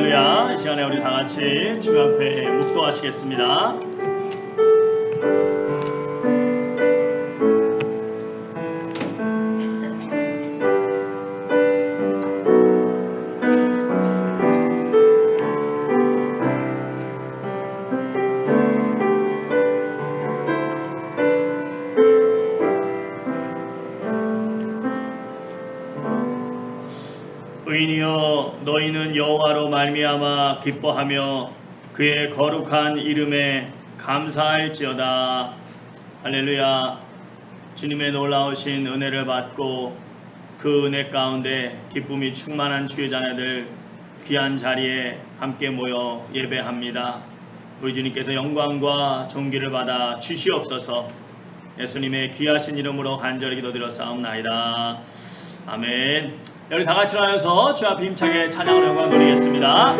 할렐루야. 이 시간에 우리 다 같이 주님 앞에 묵도하시겠습니다. 의인이여, 너희는 여호와로 말미암아 기뻐하며 그의 거룩한 이름에 감사할지어다. 할렐루야. 주님의 놀라우신 은혜를 받고 그 은혜 가운데 기쁨이 충만한 주의 자녀들 귀한 자리에 함께 모여 예배합니다. 우리 주님께서 영광과 존귀를 받아 주시옵소서. 예수님의 귀하신 이름으로 간절히 기도드렸사옵나이다. 아멘. 우리 다 같이 나와서 주 앞에 힘차게 찬양을 영광 돌리겠습니다.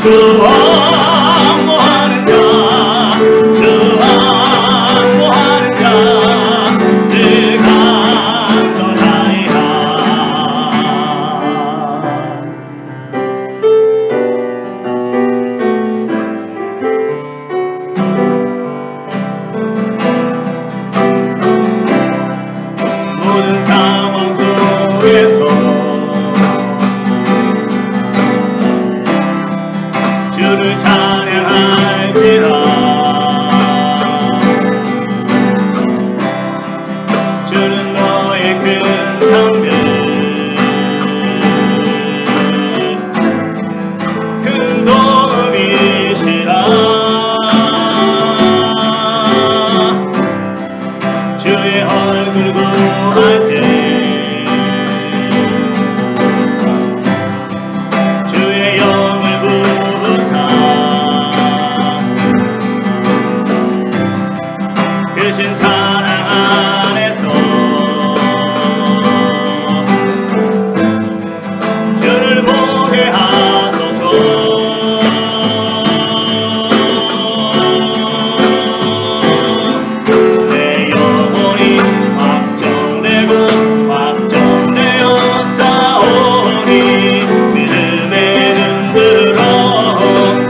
주 왕모하는 자, 주 왕모하는 자, 늘 강건하리라. 모든 상황 속에서 주를 찬양할지라. 주는 너의 큰 상급, 큰 도움이시라. 주의 얼굴 구할 때 주의 영을 부으사 크신 사랑 안에서 주를 보게 하소서. 내 영혼이 확정되고 확정되어 싸우니 믿음의 눈으로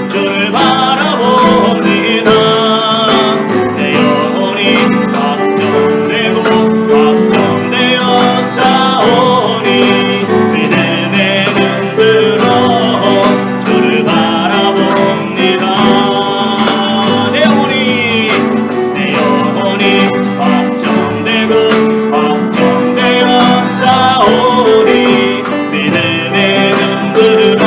주를 바라봅니다. 내 영혼이 확정되고 확정되어 싸우니 믿음의 눈으로 주를 바라봅니다. 내 영혼이 확정되고 확정되어 싸우니 믿음의 눈으로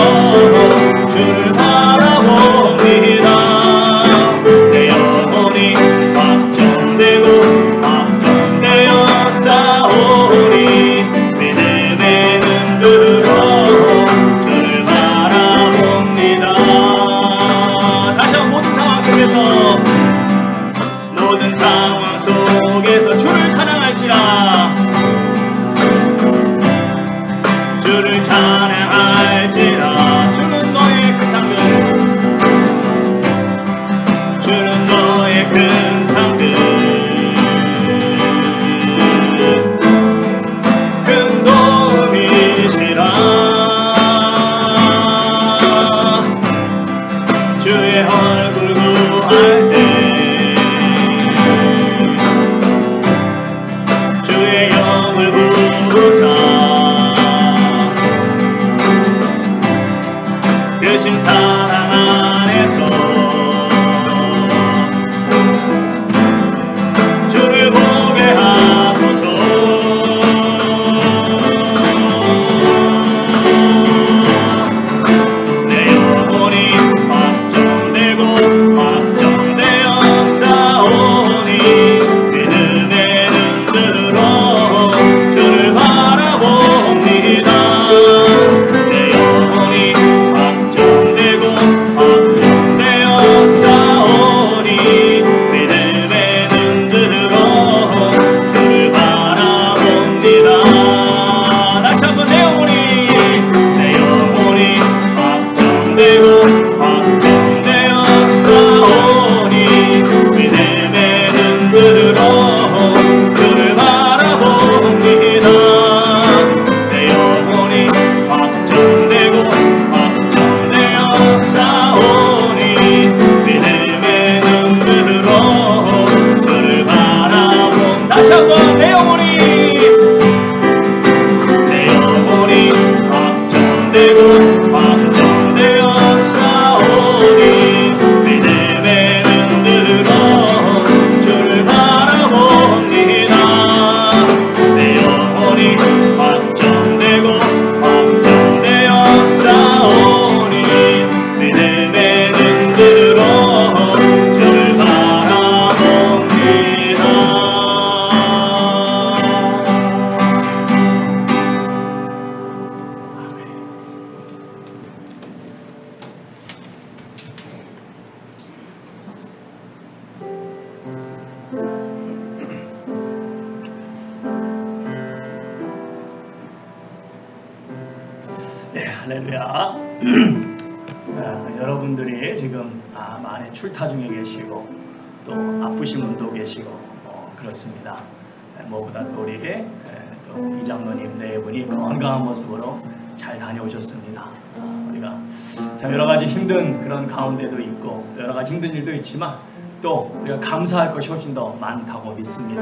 주를 바라봅니다. 내 영혼이 확정되고 확정되어 싸우니 믿음의 눈으로 주를 바라봅니다. 다시 한번 모든 상황 속에서 주를 찬양할지라. 주를 찬양할지라. 주는 너의 큰 상급, 주는 너의 큰 상급, 큰 도움이시라. 주의 얼굴 구할 때 주의 영을 부으사 크신 사랑 안에서 주를 보게 하소서. 내 영혼이 확정되고 확정되어 싸우니 믿음의 눈으로 주를 바라봅니다. 내 영혼이 확정되고 확정되어 싸우니 믿음의 눈으로 주를 바라봅니다. 다시 한번 내 영혼이 확정되고 확정되어 싸우니 믿음의 눈으로 주를 바라봅니다. 내 영혼이 확정되고 확정되어 싸우니 믿음의 눈으로 주를 바라봅니다. 다시 한번 내 영혼이 확정되고 확정되어 싸우니 믿음의 눈으로 주를 바라봅니다. 내 영혼이 확정되고 확정되어 싸우니 믿음의 눈으로 주를 바라봅니다. 네, 할렐루야. 여러분들이 지금 많이 출타 중에 계시고 또 아프신 분도 계시고 그렇습니다. 무엇보다 또 우리 또 이장로님 네 분이 건강한 모습으로 잘 다녀오셨습니다. 우리가 참 여러 가지 힘든 그런 가운데도 있고 또 여러 가지 힘든 일도 있지만 또 우리가 감사할 것이 훨씬 더 많다고 믿습니다.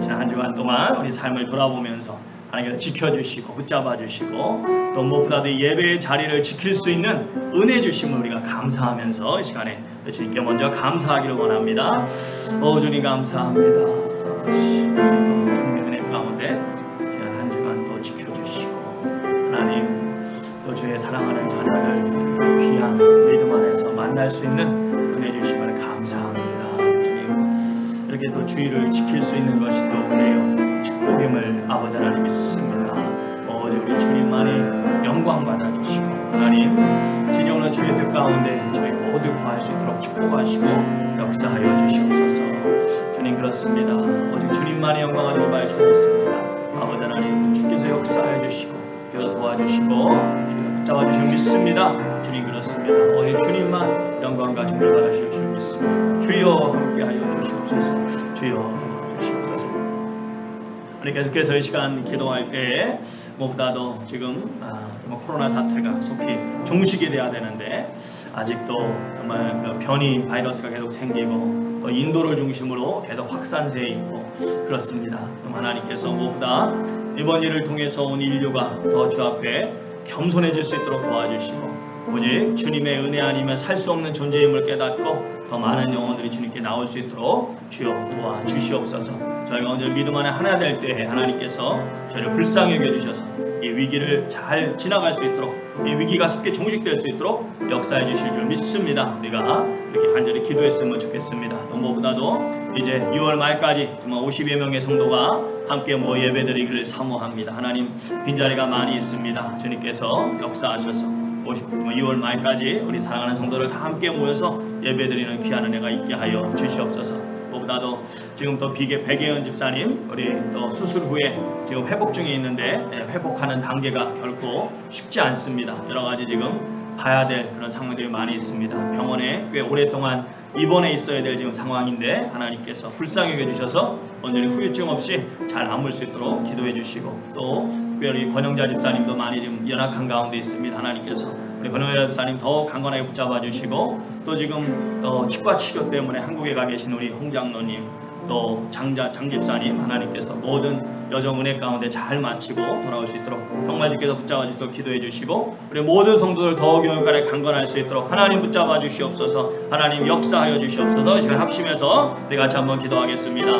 지난 한 주간 동안 우리 삶을 돌아보면서 하나님께서 지켜주시고 붙잡아 주시고 또 무엇보다도 예배의 자리를 지킬 수 있는 은혜 주심을 우리가 감사하면서 이 시간에 주님께 먼저 감사하기를 원합니다. 주님 감사합니다. 주님의 은혜 가운데 한 주간 또 지켜주시고 하나님 또 주의 사랑하는 자녀들 귀한 믿음 안에서 만날 수 있는 은혜 주심을 감사합니다. 주님 이렇게 또 주의를 지킬 수 있는 것이 또 은혜요 축복임을 아버지 하나님 믿습니다. 우리 주님만이 영광 받아주시고 하나님 진정으로 주의 뜻 가운데 저희 모두 구할 수 있도록 축복하시고 역사하여 주시옵소서. 주님 그렇습니다. 오직 주님만이 영광을 받을 줄 믿습니다. 아버지 하나님 주께서 역사하여 주시고 주께서 도와주시고 주께서 붙잡아 주시고 믿습니다. 주님 그렇습니다. 오직 주님만 영광과 존귀를 받으실 줄 믿습니다. 주여 함께하여 주시옵소서. 주여 도와주시옵소서. 우리 계속해서 이 시간 기도할 때에 무엇보다도 지금 코로나 사태가 속히 종식이 돼야 되는데 아직도 정말 그 변이 바이러스가 계속 생기고 또 인도를 중심으로 계속 확산세에 있고 그렇습니다. 하나님께서 무엇보다 이번 일을 통해서 온 인류가 더 주 앞에 겸손해질 수 있도록 도와주시고 오직 주님의 은혜 아니면 살 수 없는 존재임을 깨닫고 더 많은 영혼들이 주님께 나올 수 있도록 주여 도와주시옵소서. 저희가 오늘 믿음 안에 하나 될 때에 하나님께서 저희를 불쌍히 여겨주셔서 이 위기를 잘 지나갈 수 있도록 이 위기가 속히 종식될 수 있도록 역사해 주실 줄 믿습니다. 우리가 이렇게 간절히 기도했으면 좋겠습니다. 또 무엇보다도 이제 6월 말까지 50여 명의 성도가 함께 모여 예배드리기를 사모합니다. 하나님 빈자리가 많이 있습니다. 주님께서 역사하셔서 6월 말까지 우리 사랑하는 성도들 다 함께 모여서 예배드리는 귀한 은혜가 있게 하여 주시옵소서. 무엇보다도 지금 또 백예은 집사님 우리 또 수술 후에 지금 회복 중에 있는데 회복하는 단계가 결코 쉽지 않습니다. 여러 가지 지금 봐야 될 그런 상황들이 많이 있습니다. 병원에 꽤 오랫동안 입원해 있어야 될 지금 상황인데 하나님께서 불쌍히 여겨주셔서 온전히 후유증 없이 잘 아물 수 있도록 기도해 주시고 또 특별히 권영자 집사님도 많이 지금 연약한 가운데 있습니다. 하나님께서 우리 권영자 집사님 더욱 강건하게 붙잡아 주시고 또 지금 또 치과 치료 때문에 한국에 가 계신 우리 홍 장로님 또 장 집사님 하나님께서 모든 여정 은혜 가운데 잘 마치고 돌아올 수 있도록 정말 주께서 붙잡아 주시도록 기도해 주시고 우리 모든 성도들 더욱 영혼까지 강건할 수 있도록 하나님 붙잡아 주시옵소서. 하나님 역사하여 주시옵소서. 이 시간 합심해서 우리 같이 한번 기도하겠습니다.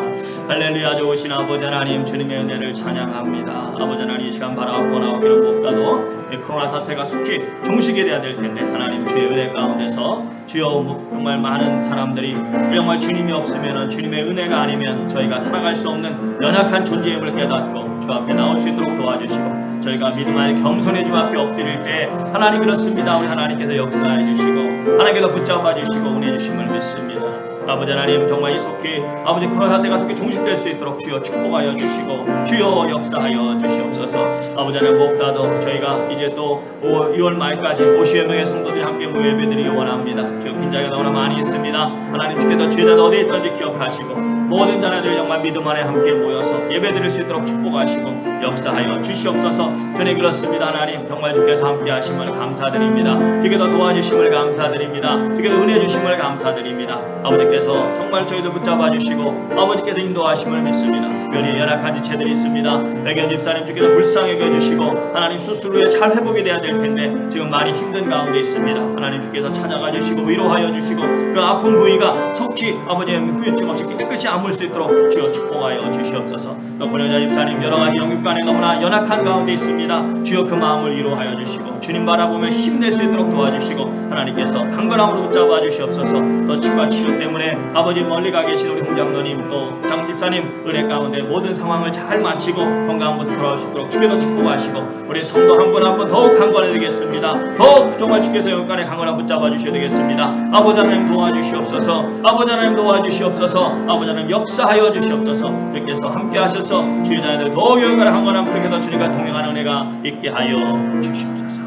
할렐루야. 좋으신 아버지 하나님 주님의 은혜를 찬양합니다. 아버지 하나님 이 시간 바라보고 나오기는 무엇보다도 코로나 사태가 속히 종식이 돼야 될 텐데 하나님 주의 은혜 가운데서 주여 정말 많은 사람들이 정말 주님이 없으면 주님의 은혜가 아니면 저희가 살아갈 수 없는 연약한 존재임을 깨닫고 주 앞에 나올 수 있도록 도와주시고 저희가 믿음 안에 겸손히 주 앞에 엎드릴 때 하나님 그렇습니다. 우리 하나님께서 역사해 주시고 하나님께서 붙잡아 주시고 은혜 주심을 믿습니다. 아버지 하나님 정말 이 속히 아버지 코로나 사태가 속히 종식될 수 있도록 주여 축복하여 주시고 주여 역사하여 주시옵소서. 아버지 하나님 무엇보다도 저희가 이제 또 2월 말까지 50여 명의 성도들이 함께 모여 예배드리기 원합니다. 주여 빈자리가 너무나 많이 있습니다. 하나님 주께서 주의자들 어디에 있든지 기억하시고 모든 자녀들이 정말 믿음 안에 함께 모여서 예배드릴 수 있도록 축복하시고 역사하여 주시옵소서. 주님 그렇습니다. 하나님 정말 주께서 함께 하심을 감사드립니다. 주께서 도와주심을 감사드립니다. 주께서 은혜 주심을 감사드립니다. 아버지께서 정말 저희들 붙잡아 주시고 아버지께서 인도하심을 믿습니다. 특별히 연약한 지체들이 있습니다. 백연 집사님 주께서 불쌍히 여겨주시고 하나님 수술 후에 잘 회복이 돼야 될 텐데 지금 많이 힘든 가운데 있습니다. 하나님 주께서 찾아가 주시고 위로하여 주시고 그 아픈 부위가 속히 아버지의 후유증 없이 깨끗이 아물 수 있도록 주여 축복하여 주시옵소서. 또 권영자 집사님 여러 가지 영육간에 너무나 연약한 가운데 있습니다. 주여 그 마음을 위로하여 주시고 주님 바라보며 힘낼 수 있도록 도와주시고 하나님께서 강건함으로 붙잡아 주시옵소서. 또 치과 치료 때문에 아버지 멀리 가 계신 우리 홍 장로님 또 장 집사님 은혜 가운데 모든 상황을 잘 마치고 건강한 모습 돌아올 수 있도록 주께서 축복하시고 우리 성도 한 분 한 분 더욱 강건해 되겠습니다. 더욱 정말 주께서 영육간에 강건함 붙잡아 주셔야 되겠습니다. 아버지 하나님 도와주시옵소서. 아버지 하나님 도와주시옵소서. 아버지 하나님 역사하여 주시옵소서. 주께서 함께 하셔서 주의 자녀들 더욱 영육간에 강건함 속에서 주님과 동행하는 은혜가 있게 하여 주시옵소서.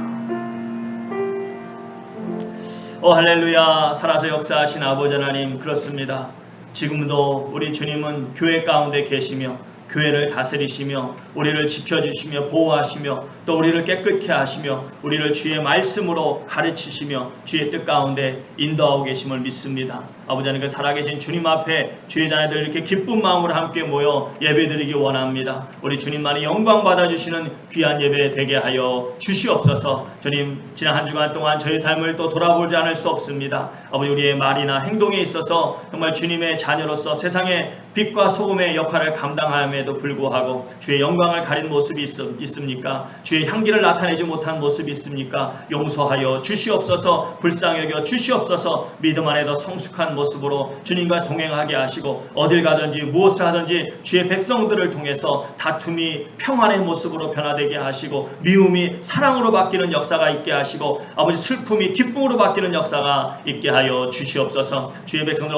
할렐루야. 살아서 역사하신 아버지 하나님, 그렇습니다. 지금도 우리 주님은 교회 가운데 계시며 교회를 다스리시며 우리를 지켜주시며 보호하시며 또 우리를 깨끗게 하시며 우리를 주의 말씀으로 가르치시며 주의 뜻 가운데 인도하고 계심을 믿습니다. 아버지 하나님, 그 살아계신 주님 앞에 주의 자녀들 이렇게 기쁜 마음으로 함께 모여 예배드리기 원합니다. 우리 주님만이 영광 받아주시는 귀한 예배 되게 하여 주시옵소서. 주님, 지난 한 주간 동안 저희 삶을 또 돌아보지 않을 수 없습니다. 아버지, 우리의 말이나 행동에 있어서 정말 주님의 자녀로서 세상의 빛과 소금의 역할을 감당함에도 불구하고 주의 영광을 가린 모습이 있습니까? 주의 향기를 나타내지 못한 모습이 있습니까? 용서하여 주시옵소서. 불쌍히 여겨 주시옵소서. 믿음 안에 더 성숙한 모습으로 주님과 동행하게 하시고 어딜 가든지 무엇을 하든지 주의 백성들을 통해서 다툼이 평안의 모습으로 변화되게 하시고 미움이 사랑으로 바뀌는 역사가 있게 하시고 아버지 슬픔이 기쁨으로 바뀌는 역사가 있게 하여 주시옵소서. 주의 백성들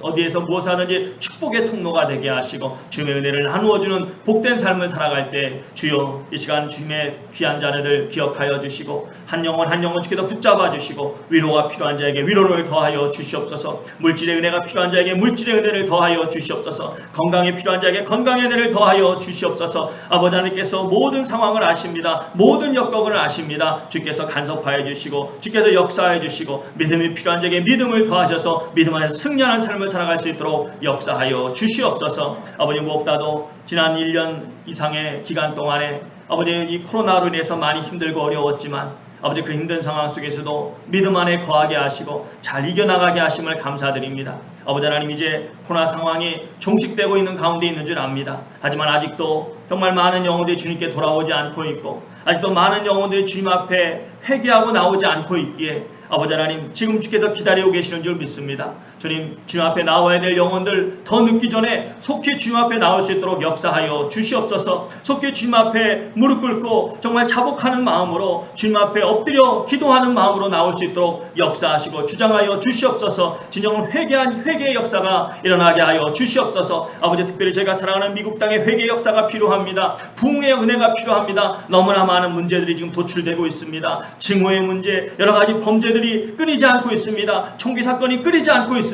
어디에서 무엇을 하든지 축복의 통로가 되게 하시고 주님의 은혜를 나누어주는 복된 삶을 살아갈 때 주여 이 시간 주님의 귀한 자녀들 기억하여 주시고 한 영혼 한 영혼 주께서 붙잡아 주시고 위로가 필요한 자에게 위로를 더하여 주시옵소서. 물질의 은혜가 필요한 자에게 물질의 은혜를 더하여 주시옵소서. 건강이 필요한 자에게 건강의 은혜를 더하여 주시옵소서. 아버지 하나님께서 모든 상황을 아십니다. 모든 여건을 아십니다. 주께서 간섭하여 주시고 주께서 역사하여 주시고 믿음이 필요한 자에게 믿음을 더하셔서 믿음 안에서 승리하는 삶을 살아갈 수 있도록 역사하여 주시옵소서. 아버지, 무엇보다도 지난 1년 이상의 기간 동안에 아버지 이 코로나로 인해서 많이 힘들고 어려웠지만 아버지 그 힘든 상황 속에서도 믿음 안에 거하게 하시고 잘 이겨나가게 하심을 감사드립니다. 아버지 하나님, 이제 코로나 상황이 종식되고 있는 가운데 있는 줄 압니다. 하지만 아직도 정말 많은 영혼들이 주님께 돌아오지 않고 있고 아직도 많은 영혼들이 주님 앞에 회개하고 나오지 않고 있기에 아버지 하나님, 지금 주께서 기다리고 계시는 줄 믿습니다. 주님 앞에 나와야 될 영혼들 더 늦기 전에 속히 주님 앞에 나올 수 있도록 역사하여 주시옵소서. 속히 주님 앞에 무릎 꿇고 정말 자복하는 마음으로 주님 앞에 엎드려 기도하는 마음으로 나올 수 있도록 역사하시고 주장하여 주시옵소서. 진정한 회개의 역사가 일어나게 하여 주시옵소서. 아버지, 특별히 저희가 사랑하는 미국 땅의 회개의 역사가 필요합니다. 부흥의 은혜가 필요합니다. 너무나 많은 문제들이 지금 도출되고 있습니다. 증오의 문제, 여러 가지 범죄들이 끊이지 않고 있습니다. 총기 사건이 끊이지 않고 있습니다.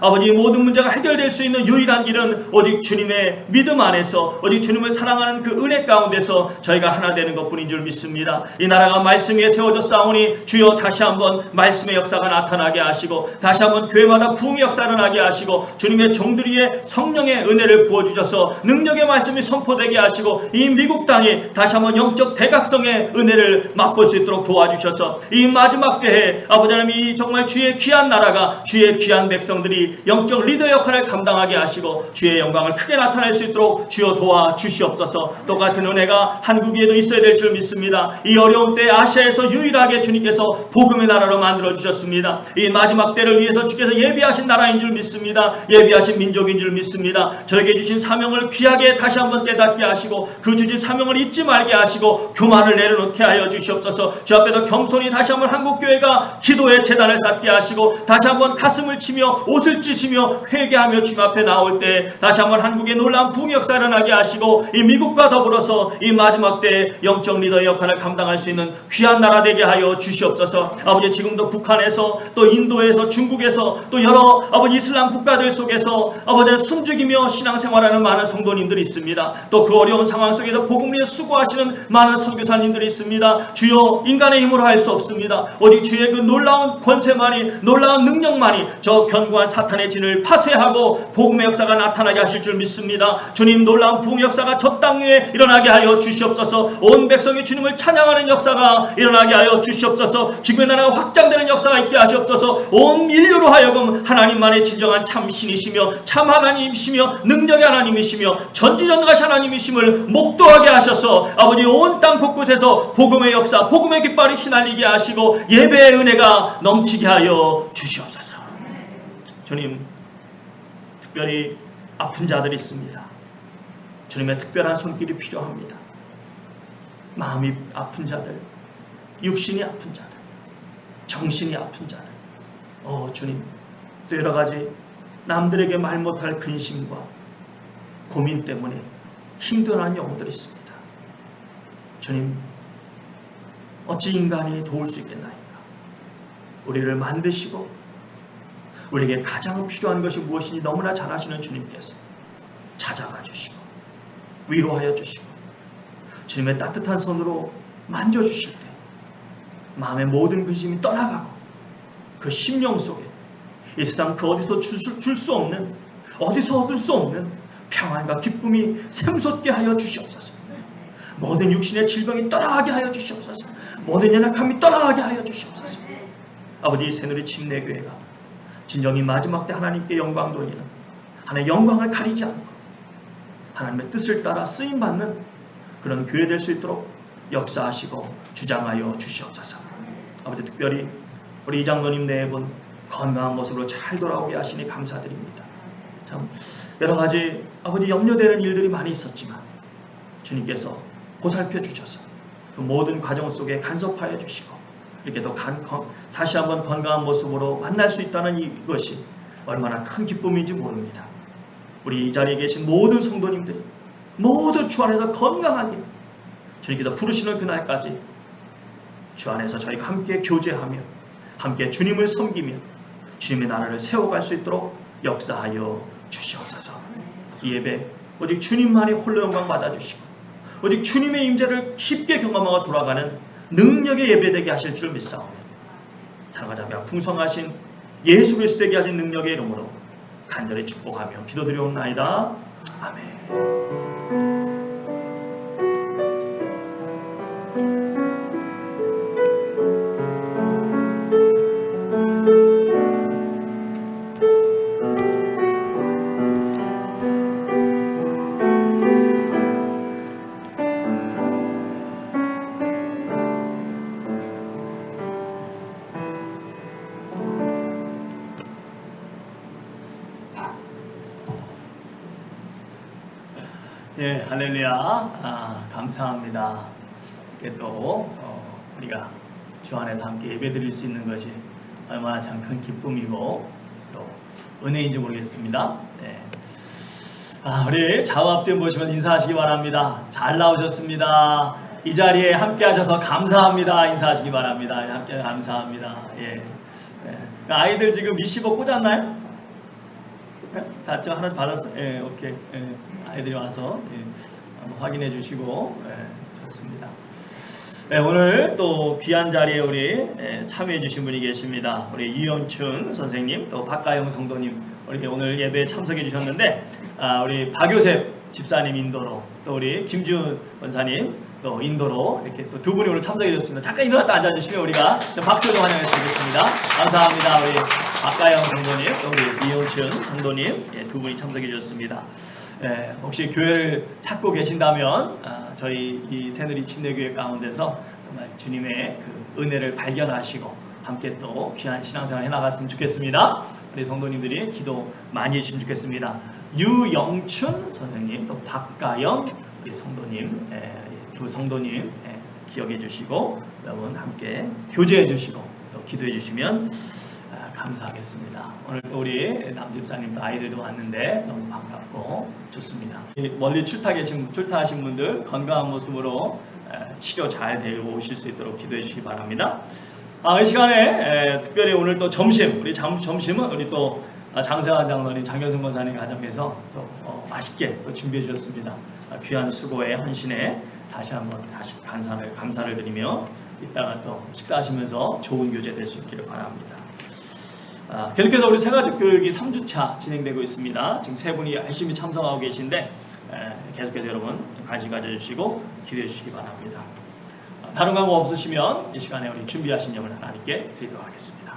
아버지, 모든 문제가 해결될 수 있는 유일한 길은 오직 주님의 믿음 안에서 오직 주님을 사랑하는 그 은혜 가운데서 저희가 하나 되는 것뿐인 줄 믿습니다. 이 나라가 말씀 위에 세워졌사오니 주여 다시 한번 말씀의 역사가 나타나게 하시고 다시 한번 교회마다 부흥의 역사를 나게 하시고 주님의 종들 위에 성령의 은혜를 부어주셔서 능력의 말씀이 선포되게 하시고 이 미국 땅이 다시 한번 영적 대각성의 은혜를 맛볼 수 있도록 도와주셔서 이 마지막 때에 아버지 하나님, 이 정말 주의 귀한 나라가 주의 귀한 백성들이 영적 리더 역할을 감당하게 하시고 주의 영광을 크게 나타낼 수 있도록 주여 도와주시옵소서. 똑같은 은혜가 한국에도 있어야 될 줄 믿습니다. 이 어려운 때 아시아에서 유일하게 주님께서 복음의 나라로 만들어 주셨습니다. 이 마지막 때를 위해서 주께서 예비하신 나라인 줄 믿습니다. 예비하신 민족인 줄 믿습니다. 저에게 주신 사명을 귀하게 다시 한번 깨닫게 하시고 그 주신 사명을 잊지 말게 하시고 교만을 내려놓게 하여 주시옵소서. 주 앞에서 겸손히 다시 한번 한국교회가 기도의 제단을 쌓게 하시고 다시 한번 가슴을 치며 옷을 찢으며 회개하며 주님 앞에 나올 때 다시 한번 한국의 놀라운 부흥 역사를 일어나게 하시고 이 미국과 더불어서 이 마지막 때에 영적 리더의 역할을 감당할 수 있는 귀한 나라 되게 하여 주시옵소서. 아버지, 지금도 북한에서 또 인도에서 중국에서 또 여러 아버지 이슬람 국가들 속에서 아버지 숨죽이며 신앙생활하는 많은 성도님들이 있습니다. 또 그 어려운 상황 속에서 복음을 위해 수고하시는 많은 선교사님들이 있습니다. 주여, 인간의 힘으로 할 수 없습니다. 오직 주의 그 놀라운 권세만이, 놀라운 능력만이 저 견고한 사탄의 진을 파쇄하고 복음의 역사가 나타나게 하실 줄 믿습니다. 주님, 놀라운 부흥 역사가 저 땅 위에 일어나게 하여 주시옵소서. 온 백성이 주님을 찬양하는 역사가 일어나게 하여 주시옵소서. 지구의 나라가 확장되는 역사가 있게 하시옵소서. 온 인류로 하여금 하나님만의 진정한 참 신이시며 참 하나님이시며 능력의 하나님이시며 전지전능하신 하나님이심을 목도하게 하셔서 아버지 온 땅 곳곳에서 복음의 역사, 복음의 깃발이 휘날리게 하시고 예배의 은혜가 넘치게 하여 주시옵소서. 주님, 특별히 아픈 자들이 있습니다. 주님의 특별한 손길이 필요합니다. 마음이 아픈 자들, 육신이 아픈 자들, 정신이 아픈 자들, 주님, 또 여러 가지 남들에게 말 못할 근심과 고민 때문에 힘들어하는 영혼들이 있습니다. 주님, 어찌 인간이 도울 수 있겠나이까? 우리를 만드시고 우리에게 가장 필요한 것이 무엇인지 너무나 잘 아시는 주님께서 찾아가 주시고 위로하여 주시고 주님의 따뜻한 손으로 만져주실 때 마음의 모든 근심이 떠나가고 그 심령 속에 이 세상 그 어디서 줄 수 없는, 어디서 얻을 수 없는 평안과 기쁨이 샘솟게 하여 주시옵소서. 모든 육신의 질병이 떠나가게 하여 주시옵소서. 모든 연약함이 떠나가게 하여 주시옵소서. 아버지, 새누리 침례교회가 진정이 마지막 때 하나님께 영광 돌리는, 하나님의 영광을 가리지 않고 하나님의 뜻을 따라 쓰임받는 그런 교회 될 수 있도록 역사하시고 주장하여 주시옵소서. 아버지, 특별히 우리 이장로님 네 분 건강한 모습으로 잘 돌아오게 하시니 감사드립니다. 참 여러 가지 아버지 염려되는 일들이 많이 있었지만 주님께서 보살펴 주셔서 그 모든 과정 속에 간섭하여 주시고 이렇게 또 다시 한번 건강한 모습으로 만날 수 있다는 이것이 얼마나 큰 기쁨인지 모릅니다. 우리 이 자리에 계신 모든 성도님들이 모두 주 안에서 건강하게 주님께서 부르시는 그날까지 주 안에서 저희가 함께 교제하며 함께 주님을 섬기며 주님의 나라를 세워갈 수 있도록 역사하여 주시옵소서. 이 예배 오직 주님만이 홀로 영광 받아주시고 오직 주님의 임재를 깊게 경험하고 돌아가는 능력의 예배되게 하실 줄 믿사오며 사랑과 자비와 풍성하신 예수 그리스도 되게 하신 능력의 이름으로 간절히 축복하며 기도드리옵나이다. 아멘. 예, 할렐루야. 감사합니다. 이렇게 또 우리가 주 안에서 함께 예배드릴 수 있는 것이 얼마나 참 큰 기쁨이고 또 은혜인지 모르겠습니다. 네. 우리 좌우 앞뒤 보시면 인사하시기 바랍니다. 잘 나오셨습니다. 이 자리에 함께 하셔서 감사합니다. 인사하시기 바랍니다. 함께 감사합니다. 예. 네. 아이들 지금 미시버 꽂았나요? 다 하나 받았어? 예, 오케이. 예, 아이들이 와서 한번 확인해 주시고 좋습니다. 오늘 또 귀한 자리에 우리 참여해 주신 분이 계십니다. 우리 이영춘 선생님, 또 박가영 성도님, 우리 오늘 예배에 참석해 주셨는데 우리 박요셉 집사님 인도로, 또 우리 김지훈 원사님 또 인도로 이렇게 또 두 분이 오늘 참석해 주셨습니다. 잠깐 일어났다 앉아주시면 우리가 박수로 환영해 드리겠습니다. 감사합니다. 우리 박가영 성도님, 또 우리 이영춘 성도님 두 분이 참석해 주셨습니다. 혹시 교회를 찾고 계신다면 저희 이 새누리 침례교회 가운데서 정말 주님의 그 은혜를 발견하시고 함께 또 귀한 신앙생활 해나갔으면 좋겠습니다. 우리 성도님들이 기도 많이 해주시면 좋겠습니다. 유영춘 선생님, 또 박가영 우리 성도님, 두 성도님 기억해 주시고 여러분 함께 교제해 주시고 또 기도해 주시면 감사하겠습니다. 오늘 또 우리 남집사님도 아이들도 왔는데 너무 반갑고 좋습니다. 멀리 출타하신 분들 건강한 모습으로 치료 잘 되고 오실 수 있도록 기도해 주시기 바랍니다. 이 시간에 특별히 오늘 또 점심, 우리 점심은 우리 또 장세환 장로님, 장경승 권사님 가정에서 또 맛있게 또 준비해 주셨습니다. 귀한 수고에 헌신에 다시 한번 감사를 드리며 이따가 또 식사하시면서 좋은 교제 될 수 있기를 바랍니다. 계속해서 우리 새가족 교육이 3주차 진행되고 있습니다. 지금 세 분이 열심히 참석하고 계신데 계속해서 여러분 관심 가져주시고 기대해 주시기 바랍니다. 다른 광고 없으시면 이 시간에 우리 준비하신 점을 하나님께 드리도록 하겠습니다.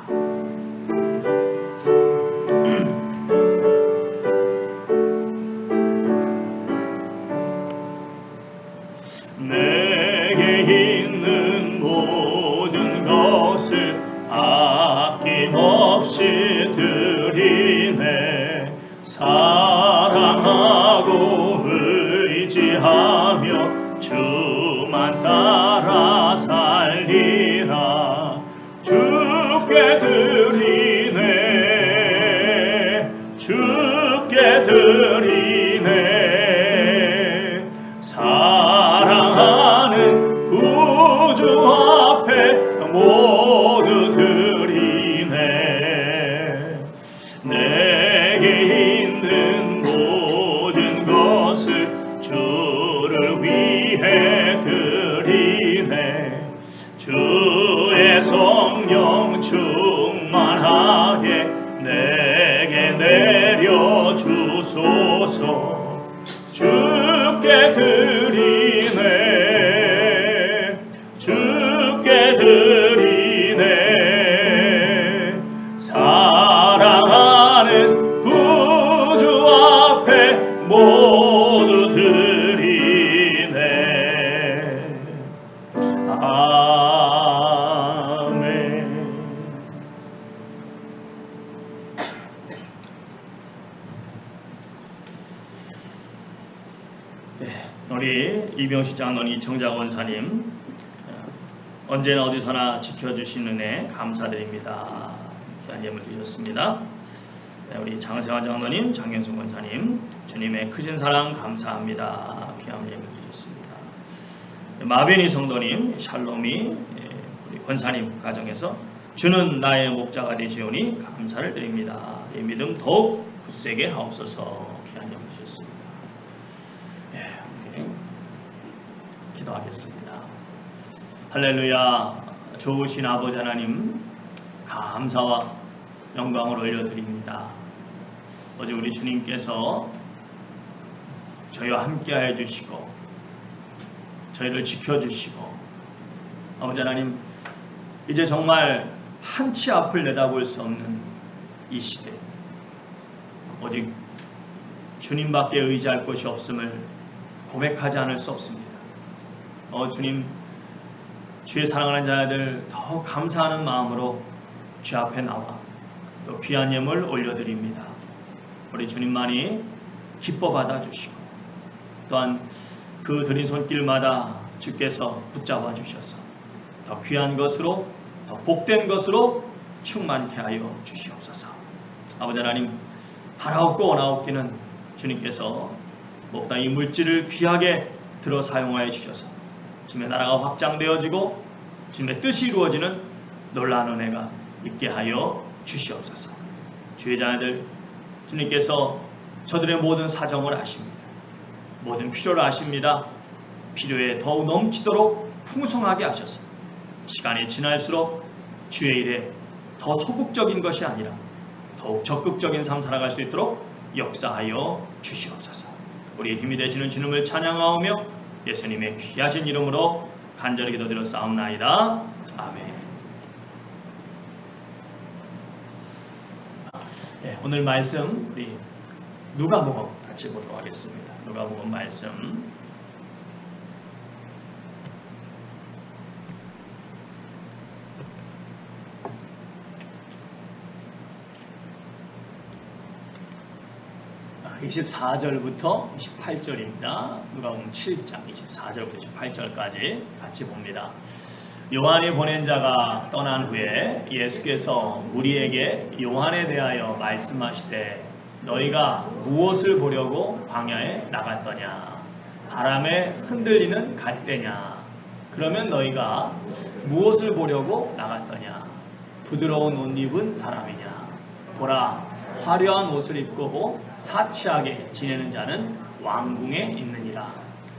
내게 있는 모든 것을 아낌없이 드리네. 사랑하고 의지하며 주만 따라 살리라. 주께 드리네. 주께 드리네. 사랑하는 구주 앞에 모두 드리네. 충만하게 내게 내려주소서. 주께 드리네, 주께 드리네. 사랑하는 구주 앞에 모두 드리네. 아멘. 네, 우리 이병식 장로님, 이청자 원사님, 언제나 어디서나 지켜주신 은혜 감사드립니다. 귀한 예물 주셨습니다. 네, 우리 장세환 장로님, 장현숙 원사님, 주님의 크신 사랑 감사합니다. 귀한 예물 주셨습니다. 마베니 성도님, 샬롬이 우리 권사님 가정에서 주는 나의 목자가 되시오니 감사를 드립니다. 이 믿음 더욱 굳세게 하옵소서. 귀한 예물 주셨습니다. 네, 기도하겠습니다. 할렐루야. 좋으신 아버지 하나님, 감사와 영광을 올려드립니다. 어제 우리 주님께서 저희와 함께하여 주시고 저희를 지켜주시고, 아버지 하나님, 이제 정말 한치 앞을 내다볼 수 없는 이 시대, 오직 주님밖에 의지할 곳이 없음을 고백하지 않을 수 없습니다. 주님, 주의 사랑하는 자들 더 감사하는 마음으로 주 앞에 나와 또 귀한 예물 올려드립니다. 우리 주님만이 기뻐 받아주시고, 또한 그 드린 손길마다 주께서 붙잡아 주셔서 더 귀한 것으로, 더 복된 것으로 충만케 하여 주시옵소서. 아버지 하나님, 바라옵고 원하옵기는 주님께서 무엇보다 이 물질을 귀하게 들어 사용하여 주셔서 주님의 나라가 확장되어지고 주님의 뜻이 이루어지는 놀라운 은혜가 있게 하여 주시옵소서. 주의 자녀들, 주님께서 저들의 모든 사정을 아십니다. 모든 필요를 아십니다. 필요에 더욱 넘치도록 풍성하게 하셔서 시간이 지날수록 주의 일에 더 소극적인 것이 아니라 더욱 적극적인 삶 살아갈 수 있도록 역사하여 주시옵소서. 우리의 힘이 되시는 주님을 찬양하오며 예수님의 귀하신 이름으로 간절히 기도드려 싸움나이다. 아멘. 네, 오늘 말씀 우리 누가복음 같이 보도록 하겠습니다. 누가복음 말씀 24절부터 28절입니다. 누가복음 7장 24절부터 28절까지 같이 봅니다. 요한이 보낸 자가 떠난 후에 예수께서 무리에게 요한에 대하여 말씀하시되 너희가 무엇을 보려고 광야에 나갔더냐? 바람에 흔들리는 갈대냐? 그러면 너희가 무엇을 보려고 나갔더냐? 부드러운 옷 입은 사람이냐? 보라, 화려한 옷을 입고 사치하게 지내는 자는 왕궁에 있느니라.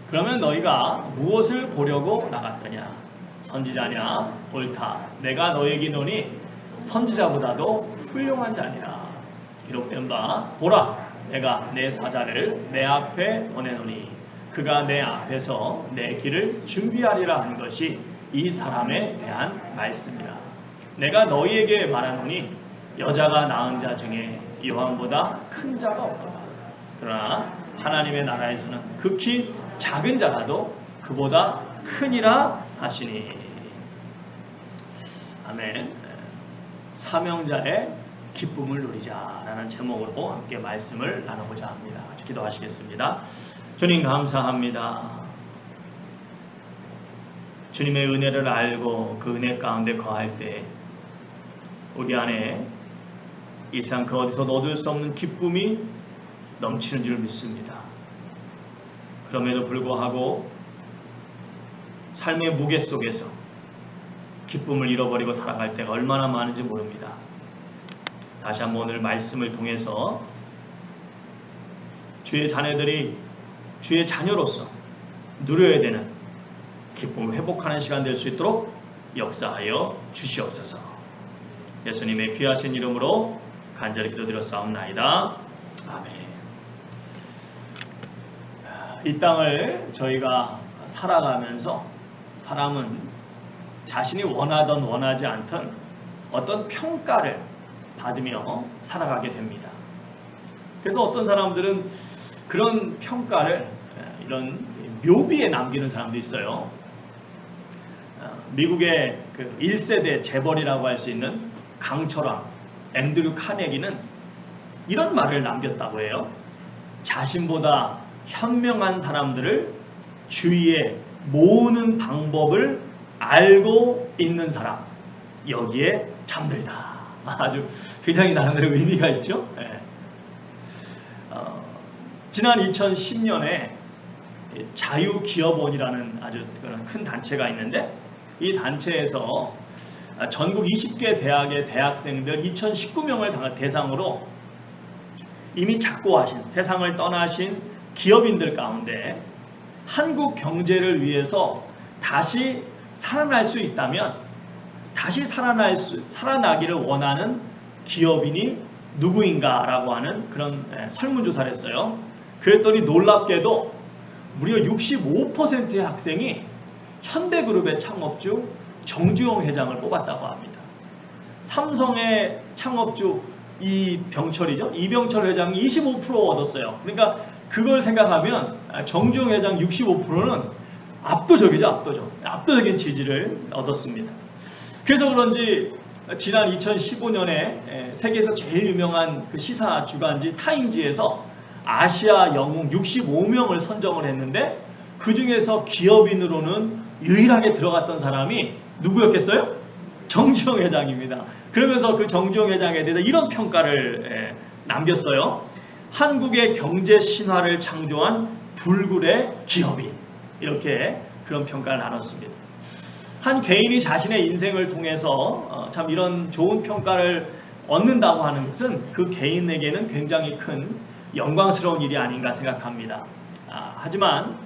그러면 너희가 무엇을 보려고 나갔더냐? 선지자냐? 옳다. 내가 너에게 이르노니 선지자보다도 훌륭한 자니라. 기록된 바 보라, 내가 내 사자를 내 앞에 보내노니 그가 내 앞에서 내 길을 준비하리라 한 것이 이 사람에 대한 말씀이라. 내가 너희에게 말하노니 여자가 낳은 자 중에 요한보다 큰 자가 없도다. 그러나 하나님의 나라에서는 극히 작은 자라도 그보다 크니라 하시니. 아멘. 사명자의 기쁨을 누리자라는 제목으로 함께 말씀을 나누고자 합니다. 같이 기도하시겠습니다. 주님 감사합니다. 주님의 은혜를 알고 그 은혜 가운데 거할 때 우리 안에 이 세상 그 어디서도 얻을 수 없는 기쁨이 넘치는 줄 믿습니다. 그럼에도 불구하고 삶의 무게 속에서 기쁨을 잃어버리고 살아갈 때가 얼마나 많은지 모릅니다. 다시 한번 오늘 말씀을 통해서 주의 자녀들이 주의 자녀로서 누려야 되는 기쁨을 회복하는 시간 될 수 있도록 역사하여 주시옵소서. 예수님의 귀하신 이름으로 간절히 기도드렸사옵나이다. 아멘. 이 땅을 저희가 살아가면서 사람은 자신이 원하던 원하지 않던 어떤 평가를 받으며 살아가게 됩니다. 그래서 어떤 사람들은 그런 평가를 이런 묘비에 남기는 사람도 있어요. 미국의 그 1세대 재벌이라고 할 수 있는 강철왕 앤드류 카네기는 이런 말을 남겼다고 해요. 자신보다 현명한 사람들을 주위에 모으는 방법을 알고 있는 사람, 여기에 잠들다. 아주 굉장히 나름대로 의미가 있죠. 네. 지난 2010년에 자유기업원이라는 아주 큰 단체가 있는데, 이 단체에서 전국 20개 대학의 대학생들 2019명을 대상으로 이미 작고하신, 세상을 떠나신 기업인들 가운데 한국 경제를 위해서 다시 살아날 수 있다면 다시 살아나기를 원하는 기업인이 누구인가라고 하는 그런 설문조사를 했어요. 그랬더니 놀랍게도 무려 65%의 학생이 현대그룹의 창업주 정주영 회장을 뽑았다고 합니다. 삼성의 창업주 이병철 회장이 25% 얻었어요. 그러니까 그걸 생각하면 정주영 회장 65%는 압도적이죠. 압도적인 지지를 얻었습니다. 그래서 그런지 지난 2015년에 세계에서 제일 유명한 그 시사 주간지 타임지에서 아시아 영웅 65명을 선정을 했는데, 그 중에서 기업인으로는 유일하게 들어갔던 사람이 누구였겠어요? 정주영 회장입니다. 그러면서 그 정주영 회장에 대해서 이런 평가를 남겼어요. 한국의 경제 신화를 창조한 불굴의 기업인, 이렇게 그런 평가를 나눴습니다. 한 개인이 자신의 인생을 통해서 참 이런 좋은 평가를 얻는다고 하는 것은 그 개인에게는 굉장히 큰 영광스러운 일이 아닌가 생각합니다. 하지만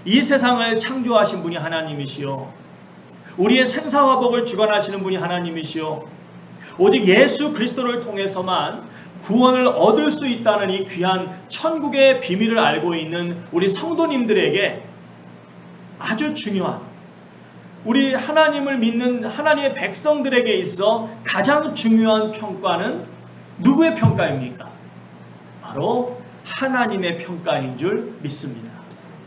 이 세상을 창조하신 분이 하나님이시요, 우리의 생사화복을 주관하시는 분이 하나님이시요, 오직 예수 그리스도를 통해서만 구원을 얻을 수 있다는 이 귀한 천국의 비밀을 알고 있는 우리 성도님들에게 아주 중요한, 우리 하나님을 믿는 하나님의 백성들에게 있어 가장 중요한 평가는 누구의 평가입니까? 바로 하나님의 평가인 줄 믿습니다.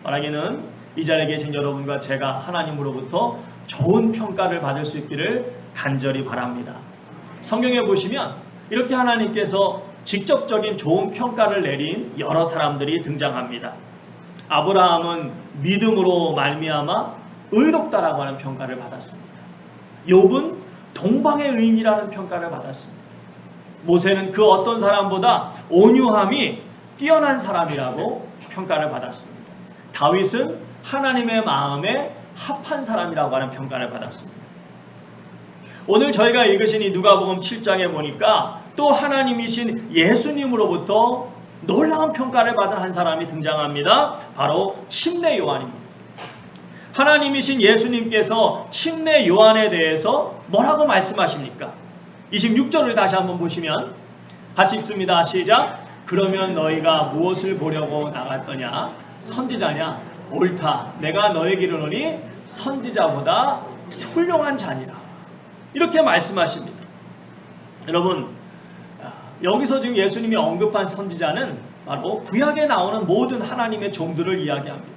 말하기는 이 자리에 계신 여러분과 제가 하나님으로부터 좋은 평가를 받을 수 있기를 간절히 바랍니다. 성경에 보시면 이렇게 하나님께서 직접적인 좋은 평가를 내린 여러 사람들이 등장합니다. 아브라함은 믿음으로 말미암아 의롭다라고 하는 평가를 받았습니다. 욥은 동방의 의인이라는 평가를 받았습니다. 모세는 그 어떤 사람보다 온유함이 뛰어난 사람이라고 평가를 받았습니다. 다윗은 하나님의 마음에 합한 사람이라고 하는 평가를 받았습니다. 오늘 저희가 읽으신 이 누가복음 7장에 보니까 또 하나님이신 예수님으로부터 놀라운 평가를 받은 한 사람이 등장합니다. 바로 침례 요한입니다. 하나님이신 예수님께서 침례 요한에 대해서 뭐라고 말씀하십니까? 26절을 다시 한번 보시면 같이 읽습니다. 시작. 그러면 너희가 무엇을 보려고 나갔더냐? 선지자냐? 옳다. 내가 너에게 이르노니 선지자보다 훌륭한 자니라. 이렇게 말씀하십니다. 여러분, 여기서 지금 예수님이 언급한 선지자는 바로 구약에 나오는 모든 하나님의 종들을 이야기합니다.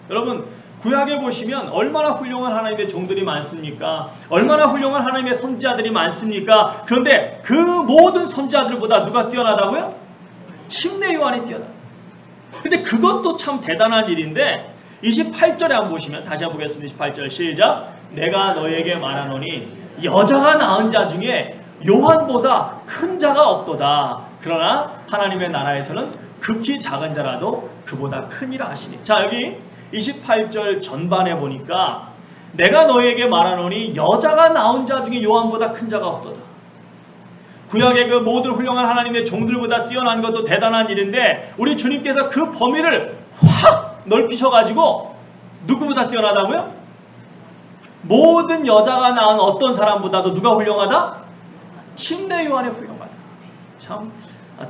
여러분, 구약에 보시면 얼마나 훌륭한 하나님의 종들이 많습니까? 얼마나 훌륭한 하나님의 선지자들이 많습니까? 그런데 그 모든 선지자들보다 누가 뛰어나다고요? 침례 요한이 뛰어나다. 근데 그것도 참 대단한 일인데 28절에 한번 보시면, 다시 한번 보겠습니다. 28절 시작. 내가 너에게 말하노니 여자가 낳은 자 중에 요한보다 큰 자가 없도다. 그러나 하나님의 나라에서는 극히 작은 자라도 그보다 크니라 하시니. 자, 여기 28절 전반에 보니까 내가 너에게 말하노니 여자가 낳은 자 중에 요한보다 큰 자가 없도다. 구약의 그 모든 훌륭한 하나님의 종들보다 뛰어난 것도 대단한 일인데 우리 주님께서 그 범위를 확 넓히셔가지고 누구보다 뛰어나다고요? 모든 여자가 낳은 어떤 사람보다도 누가 훌륭하다? 침례 요한이 훌륭하다. 참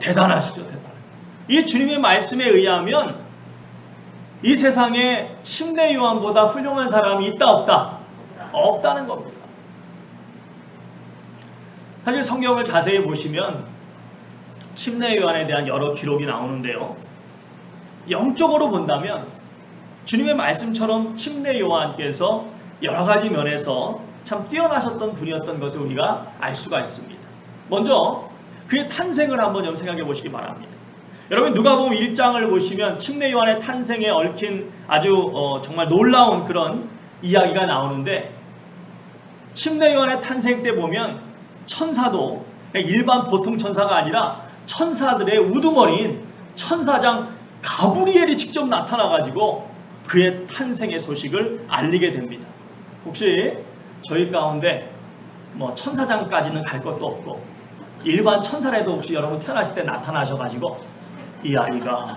대단하시죠. 대단하시죠. 이 주님의 말씀에 의하면 이 세상에 침례 요한보다 훌륭한 사람이 있다 없다? 없다는 겁니다. 사실 성경을 자세히 보시면 침례 요한에 대한 여러 기록이 나오는데요. 영적으로 본다면 주님의 말씀처럼 침례 요한께서 여러 가지 면에서 참 뛰어나셨던 분이었던 것을 우리가 알 수가 있습니다. 먼저 그의 탄생을 한번 좀 생각해 보시기 바랍니다. 여러분 누가복음 1장을 보시면 침례 요한의 탄생에 얽힌 아주 정말 놀라운 그런 이야기가 나오는데, 침례 요한의 탄생 때 보면 천사도 일반 보통 천사가 아니라 천사들의 우두머리인 천사장 가브리엘이 직접 나타나가지고 그의 탄생의 소식을 알리게 됩니다. 혹시 저희 가운데 뭐 천사장까지는 갈 것도 없고 일반 천사라도 혹시 여러분 태어나실 때 나타나셔가지고 이 아이가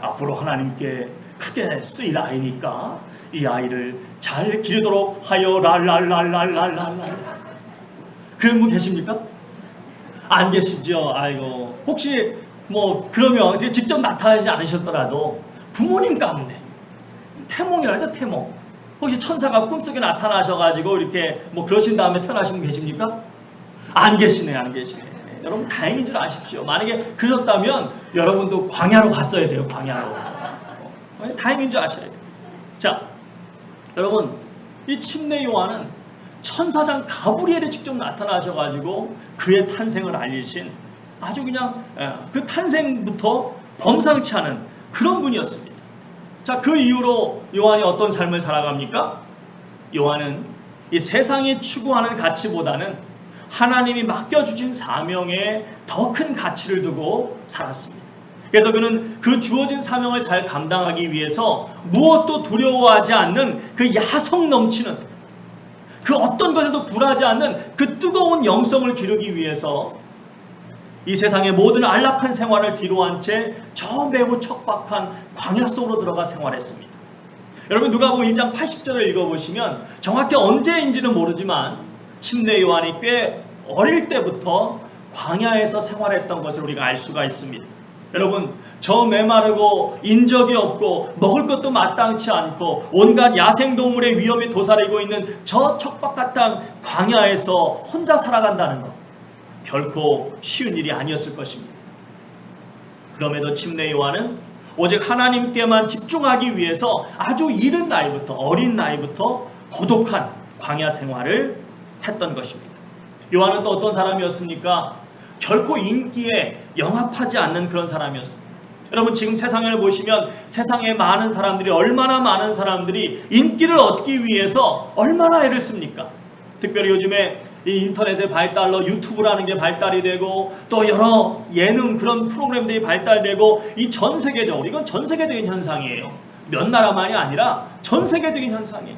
앞으로 하나님께 크게 쓰일 아이니까 이 아이를 잘 기르도록 하여 랄랄랄랄랄랄 그런 분 계십니까? 안 계시죠? 아이고, 혹시 뭐 그러면 직접 나타나지 않으셨더라도 부모님 가운데 태몽이라죠, 태몽. 혹시 천사가 꿈속에 나타나셔가지고 이렇게 뭐 그러신 다음에 태어나신 분 계십니까? 안 계시네, 안 계시네. 여러분 다행인 줄 아십시오. 만약에 그러셨다면 여러분도 광야로 갔어야 돼요, 광야로. 다행인 줄 아셔야 돼요. 자, 여러분 이 침례 요한은 천사장 가브리엘이 직접 나타나셔가지고 그의 탄생을 알리신 아주 그냥 그 탄생부터 범상치 않은 그런 분이었습니다. 자, 그 이후로 요한이 어떤 삶을 살아갑니까? 요한은 이 세상이 추구하는 가치보다는 하나님이 맡겨주신 사명에 더 큰 가치를 두고 살았습니다. 그래서 그는 그 주어진 사명을 잘 감당하기 위해서 무엇도 두려워하지 않는 그 야성 넘치는 그 어떤 것에도 굴하지 않는 그 뜨거운 영성을 기르기 위해서 이 세상의 모든 안락한 생활을 뒤로한 채 저 매우 척박한 광야 속으로 들어가 생활했습니다. 여러분 누가복음 1장 80절을 읽어보시면 정확히 언제인지는 모르지만 침례 요한이 꽤 어릴 때부터 광야에서 생활했던 것을 우리가 알 수가 있습니다. 여러분 저 메마르고 인적이 없고 먹을 것도 마땅치 않고 온갖 야생동물의 위험에 도사리고 있는 저 척박한 광야에서 혼자 살아간다는 것 결코 쉬운 일이 아니었을 것입니다. 그럼에도 침례 요한은 오직 하나님께만 집중하기 위해서 아주 이른 나이부터 어린 나이부터 고독한 광야 생활을 했던 것입니다. 요한은 또 어떤 사람이었습니까? 결코 인기에 영합하지 않는 그런 사람이었습니다. 여러분 지금 세상을 보시면 세상에 많은 사람들이 얼마나 많은 사람들이 인기를 얻기 위해서 얼마나 애를 씁니까? 특별히 요즘에 이 인터넷의 발달로 유튜브라는 게 발달이 되고 또 여러 예능 그런 프로그램들이 발달되고 이 전 세계적으로 이건 전 세계적인 현상이에요. 몇 나라만이 아니라 전 세계적인 현상이에요.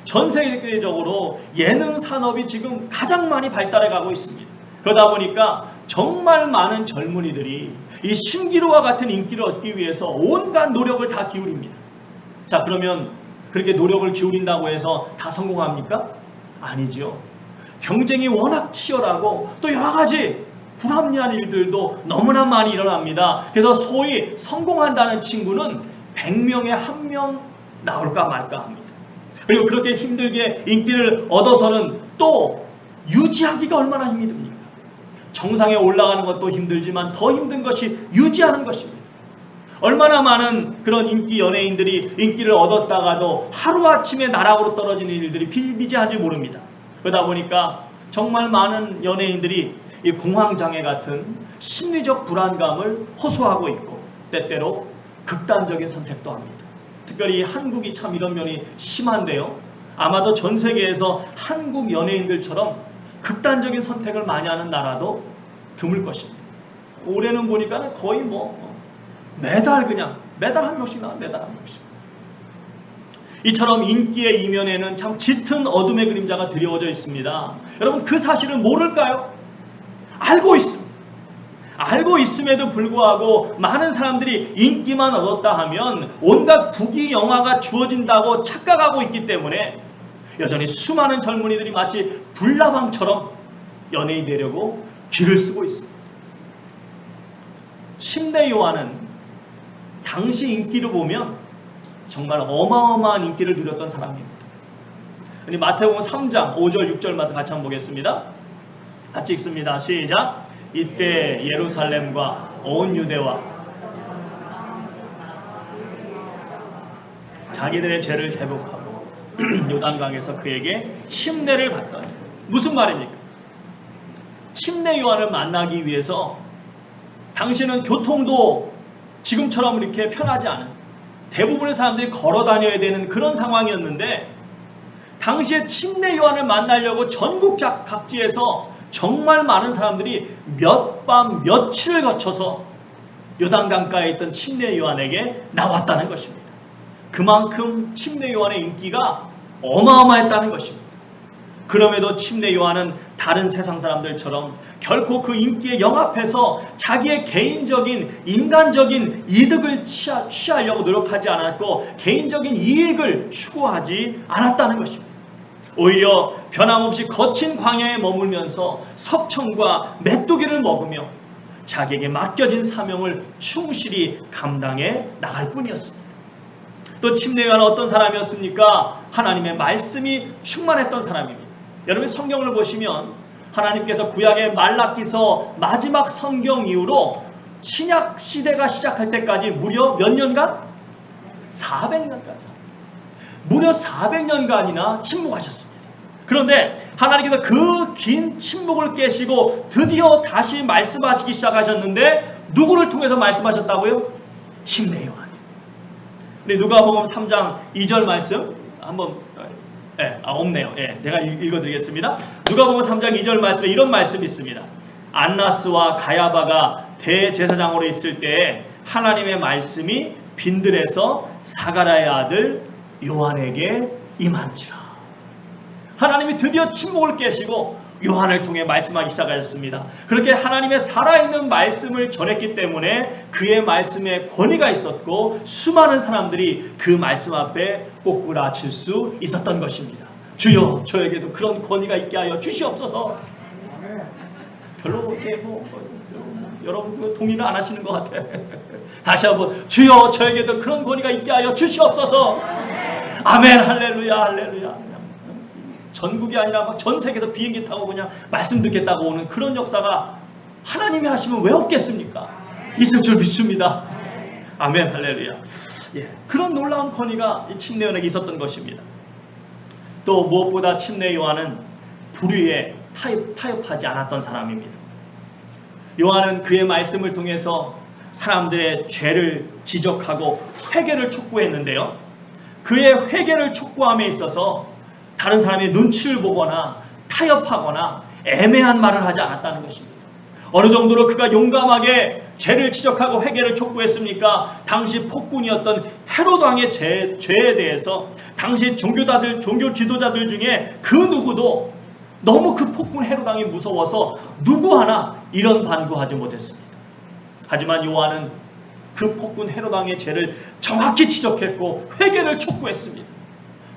전 세계적으로 예능 산업이 지금 가장 많이 발달해 가고 있습니다. 그러다 보니까 정말 많은 젊은이들이 이 신기루와 같은 인기를 얻기 위해서 온갖 노력을 다 기울입니다. 자, 그러면 그렇게 노력을 기울인다고 해서 다 성공합니까? 아니죠. 경쟁이 워낙 치열하고 또 여러 가지 불합리한 일들도 너무나 많이 일어납니다. 그래서 소위 성공한다는 친구는 100명에 1명 나올까 말까 합니다. 그리고 그렇게 힘들게 인기를 얻어서는 또 유지하기가 얼마나 힘이 듭니까? 정상에 올라가는 것도 힘들지만 더 힘든 것이 유지하는 것입니다. 얼마나 많은 그런 인기 연예인들이 인기를 얻었다가도 하루아침에 나락으로 떨어지는 일들이 비일비재한지 모릅니다. 그러다 보니까 정말 많은 연예인들이 이 공황장애 같은 심리적 불안감을 호소하고 있고 때때로 극단적인 선택도 합니다. 특별히 한국이 참 이런 면이 심한데요. 아마도 전 세계에서 한국 연예인들처럼 극단적인 선택을 많이 하는 나라도 드물 것입니다. 올해는 보니까 거의 매달 한 명씩 나와요. 매달 한 명씩. 이처럼 인기의 이면에는 참 짙은 어둠의 그림자가 드리워져 있습니다. 여러분 그 사실을 모를까요? 알고 있습니다. 알고 있음에도 불구하고 많은 사람들이 인기만 얻었다 하면 온갖 부귀영화가 주어진다고 착각하고 있기 때문에 여전히 수많은 젊은이들이 마치 불나방처럼 연예인 되려고 길을 쓰고 있습니다. 침례 요한은 당시 인기로 보면 정말 어마어마한 인기를 누렸던 사람입니다. 우리 마태복음 3장 5절 6절 말씀 같이 한번 보겠습니다. 같이 읽습니다. 시작. 이때 예루살렘과 온 유대와 자기들의 죄를 제복하고 요단강에서 그에게 침례를 받더니, 무슨 말입니까? 침례 요한을 만나기 위해서 당시는 교통도 지금처럼 이렇게 편하지 않은, 대부분의 사람들이 걸어 다녀야 되는 그런 상황이었는데, 당시에 침례 요한을 만나려고 전국 각지에서 정말 많은 사람들이 몇 밤 며칠을 거쳐서 요단강가에 있던 침례 요한에게 나왔다는 것입니다. 그만큼 침례 요한의 인기가 어마어마했다는 것입니다. 그럼에도 침례 요한은 다른 세상 사람들처럼 결코 그 인기에 영합해서 자기의 개인적인 인간적인 이득을 취하려고 노력하지 않았고, 개인적인 이익을 추구하지 않았다는 것입니다. 오히려 변함없이 거친 광야에 머물면서 석청과 메뚜기를 먹으며 자기에게 맡겨진 사명을 충실히 감당해 나갈 뿐이었습니다. 또 침례 요한은 어떤 사람이었습니까? 하나님의 말씀이 충만했던 사람입니다. 여러분 성경을 보시면 하나님께서 구약의 말라기서 마지막 성경 이후로 신약 시대가 시작할 때까지 무려 몇 년간? 400년간 무려 400년간이나 침묵하셨습니다. 그런데 하나님께서 그 긴 침묵을 깨시고 드디어 다시 말씀하시기 시작하셨는데, 누구를 통해서 말씀하셨다고요? 침례 요한. 우리 누가복음 3장 2절 말씀 한번, 없네요. 내가 읽어드리겠습니다. 누가복음 3장 2절 말씀에 이런 말씀이 있습니다. 안나스와 가야바가 대제사장으로 있을 때에 하나님의 말씀이 빈들에서 사가랴의 아들 요한에게 임한지라. 하나님이 드디어 침묵을 깨시고 요한을 통해 말씀하기 시작하셨습니다. 그렇게 하나님의 살아있는 말씀을 전했기 때문에 그의 말씀에 권위가 있었고, 수많은 사람들이 그 말씀 앞에 꼬꾸라칠 수 있었던 것입니다. 주여 저에게도 그런 권위가 있게 하여 주시옵소서. 별로 이렇게 여러분 동의는 안 하시는 것 같아. 다시 한번, 주여 저에게도 그런 권위가 있게 하여 주시옵소서. 아멘. 할렐루야 할렐루야. 전국이 아니라 막 전 세계에서 비행기 타고 그냥 말씀 듣겠다고 오는 그런 역사가 하나님이 하시면 왜 없겠습니까? 있을 줄 믿습니다. 아멘 할렐루야. 그런 놀라운 권위가 이 침례 요한에게 있었던 것입니다. 또 무엇보다 침례 요한은 불의에 타협하지 않았던 사람입니다. 요한은 그의 말씀을 통해서 사람들의 죄를 지적하고 회개를 촉구했는데요, 그의 회개를 촉구함에 있어서 다른 사람의 눈치를 보거나 타협하거나 애매한 말을 하지 않았다는 것입니다. 어느 정도로 그가 용감하게 죄를 지적하고 회개를 촉구했습니까? 당시 폭군이었던 헤롯 왕의 죄에 대해서 당시 종교 지도자들 중에 그 누구도 너무 그 폭군 헤롯 왕이 무서워서 누구 하나 이런 반구하지 못했습니다. 하지만 요한은 그 폭군 헤롯 왕의 죄를 정확히 지적했고 회개를 촉구했습니다.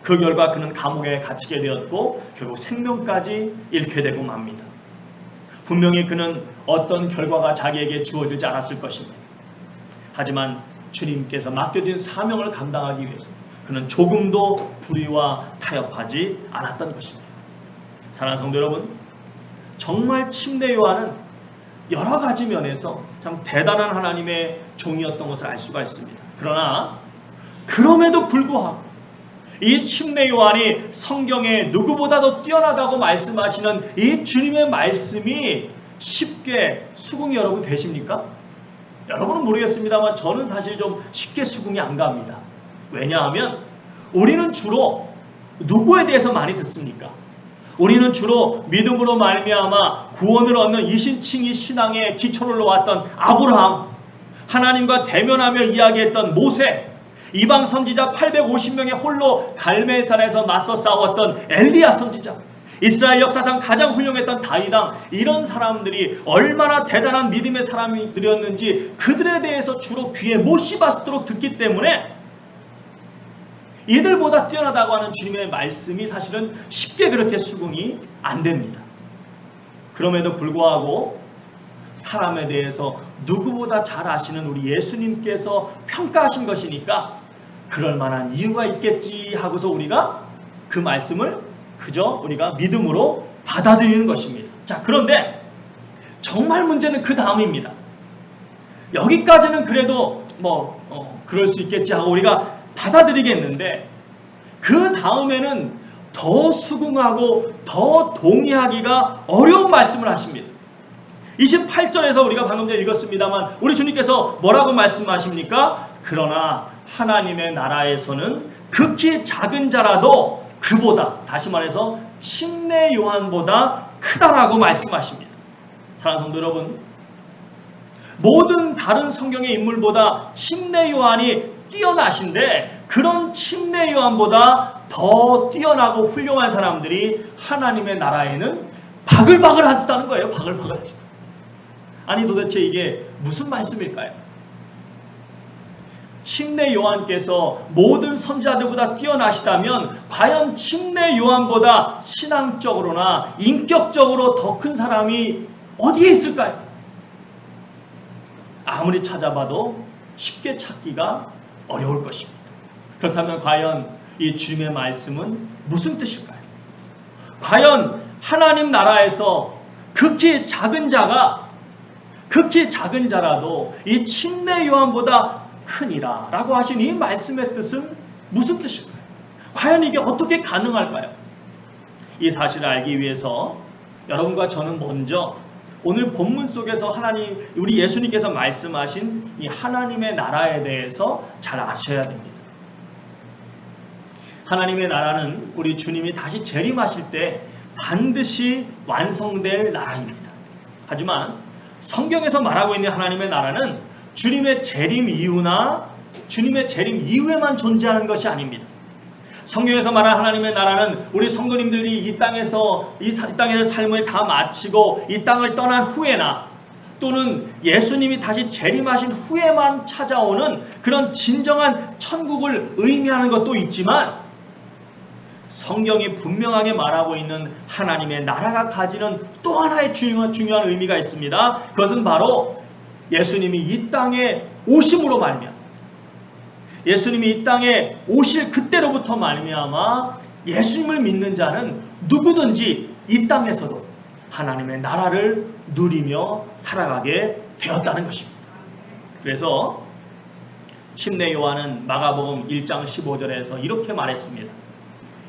그 결과 그는 감옥에 갇히게 되었고 결국 생명까지 잃게 되고 맙니다. 분명히 그는 어떤 결과가 자기에게 주어지지 않았을 것입니다. 하지만 주님께서 맡겨진 사명을 감당하기 위해서 그는 조금도 불의와 타협하지 않았던 것입니다. 사랑하는 성도 여러분, 정말 침례 요한은 여러 가지 면에서 참 대단한 하나님의 종이었던 것을 알 수가 있습니다. 그러나 그럼에도 불구하고 이 침례 요한이 성경에 누구보다도 뛰어나다고 말씀하시는 이 주님의 말씀이 쉽게 수긍이 여러분 되십니까? 여러분은 모르겠습니다만 저는 사실 좀 쉽게 수긍이 안 갑니다. 왜냐하면 우리는 주로 누구에 대해서 많이 듣습니까? 우리는 주로 믿음으로 말미암아 구원을 얻는 이신칭의 신앙의 기초를 놓았던 아브라함, 하나님과 대면하며 이야기했던 모세, 이방 선지자 850명의 홀로 갈멜산에서 맞서 싸웠던 엘리야 선지자, 이스라엘 역사상 가장 훌륭했던 다윗 왕, 이런 사람들이 얼마나 대단한 믿음의 사람들이었는지 그들에 대해서 주로 귀에 못 씹도록 듣기 때문에 이들보다 뛰어나다고 하는 주님의 말씀이 사실은 쉽게 그렇게 수긍이 안 됩니다. 그럼에도 불구하고 사람에 대해서 누구보다 잘 아시는 우리 예수님께서 평가하신 것이니까 그럴 만한 이유가 있겠지 하고서 우리가 그 말씀을 그저 우리가 믿음으로 받아들이는 것입니다. 자, 그런데 정말 문제는 그 다음입니다. 여기까지는 그래도 그럴 수 있겠지 하고 우리가 받아들이겠는데 그 다음에는 더 수긍하고 더 동의하기가 어려운 말씀을 하십니다. 28절에서 우리가 방금 전에 읽었습니다만 우리 주님께서 뭐라고 말씀하십니까? 그러나 하나님의 나라에서는 극히 작은 자라도 그보다, 다시 말해서 침례 요한보다 크다라고 말씀하십니다. 사랑하는 성도 여러분, 모든 다른 성경의 인물보다 침례 요한이 뛰어나신데 그런 침례 요한보다 더 뛰어나고 훌륭한 사람들이 하나님의 나라에는 바글바글 하시다는 거예요. 바글바글 하시다. 아니 도대체 이게 무슨 말씀일까요? 침례 요한께서 모든 선지자들보다 뛰어나시다면 과연 침례 요한보다 신앙적으로나 인격적으로 더 큰 사람이 어디에 있을까요? 아무리 찾아봐도 쉽게 찾기가 어려울 것입니다. 그렇다면 과연 이 주님의 말씀은 무슨 뜻일까요? 과연 하나님 나라에서 극히 작은 자라도 이 침례 요한보다 크니라 라고 하신 이 말씀의 뜻은 무슨 뜻일까요? 과연 이게 어떻게 가능할까요? 이 사실을 알기 위해서 여러분과 저는 먼저 오늘 본문 속에서 우리 예수님께서 말씀하신 이 하나님의 나라에 대해서 잘 아셔야 됩니다. 하나님의 나라는 우리 주님이 다시 재림하실 때 반드시 완성될 나라입니다. 하지만 성경에서 말하고 있는 하나님의 나라는 주님의 재림 이후나 주님의 재림 이후에만 존재하는 것이 아닙니다. 성경에서 말하는 하나님의 나라는 우리 성도님들이 이 땅에서 삶을 다 마치고 이 땅을 떠난 후에나 또는 예수님이 다시 재림하신 후에만 찾아오는 그런 진정한 천국을 의미하는 것도 있지만 성경이 분명하게 말하고 있는 하나님의 나라가 가지는 또 하나의 중요한 의미가 있습니다. 그것은 바로 예수님이 이 땅에 오심으로 말미암아 예수님이 이 땅에 오실 그때로부터 말미암아 예수님을 믿는 자는 누구든지 이 땅에서도 하나님의 나라를 누리며 살아가게 되었다는 것입니다. 그래서 침례 요한은 마가복음 1장 15절에서 이렇게 말했습니다.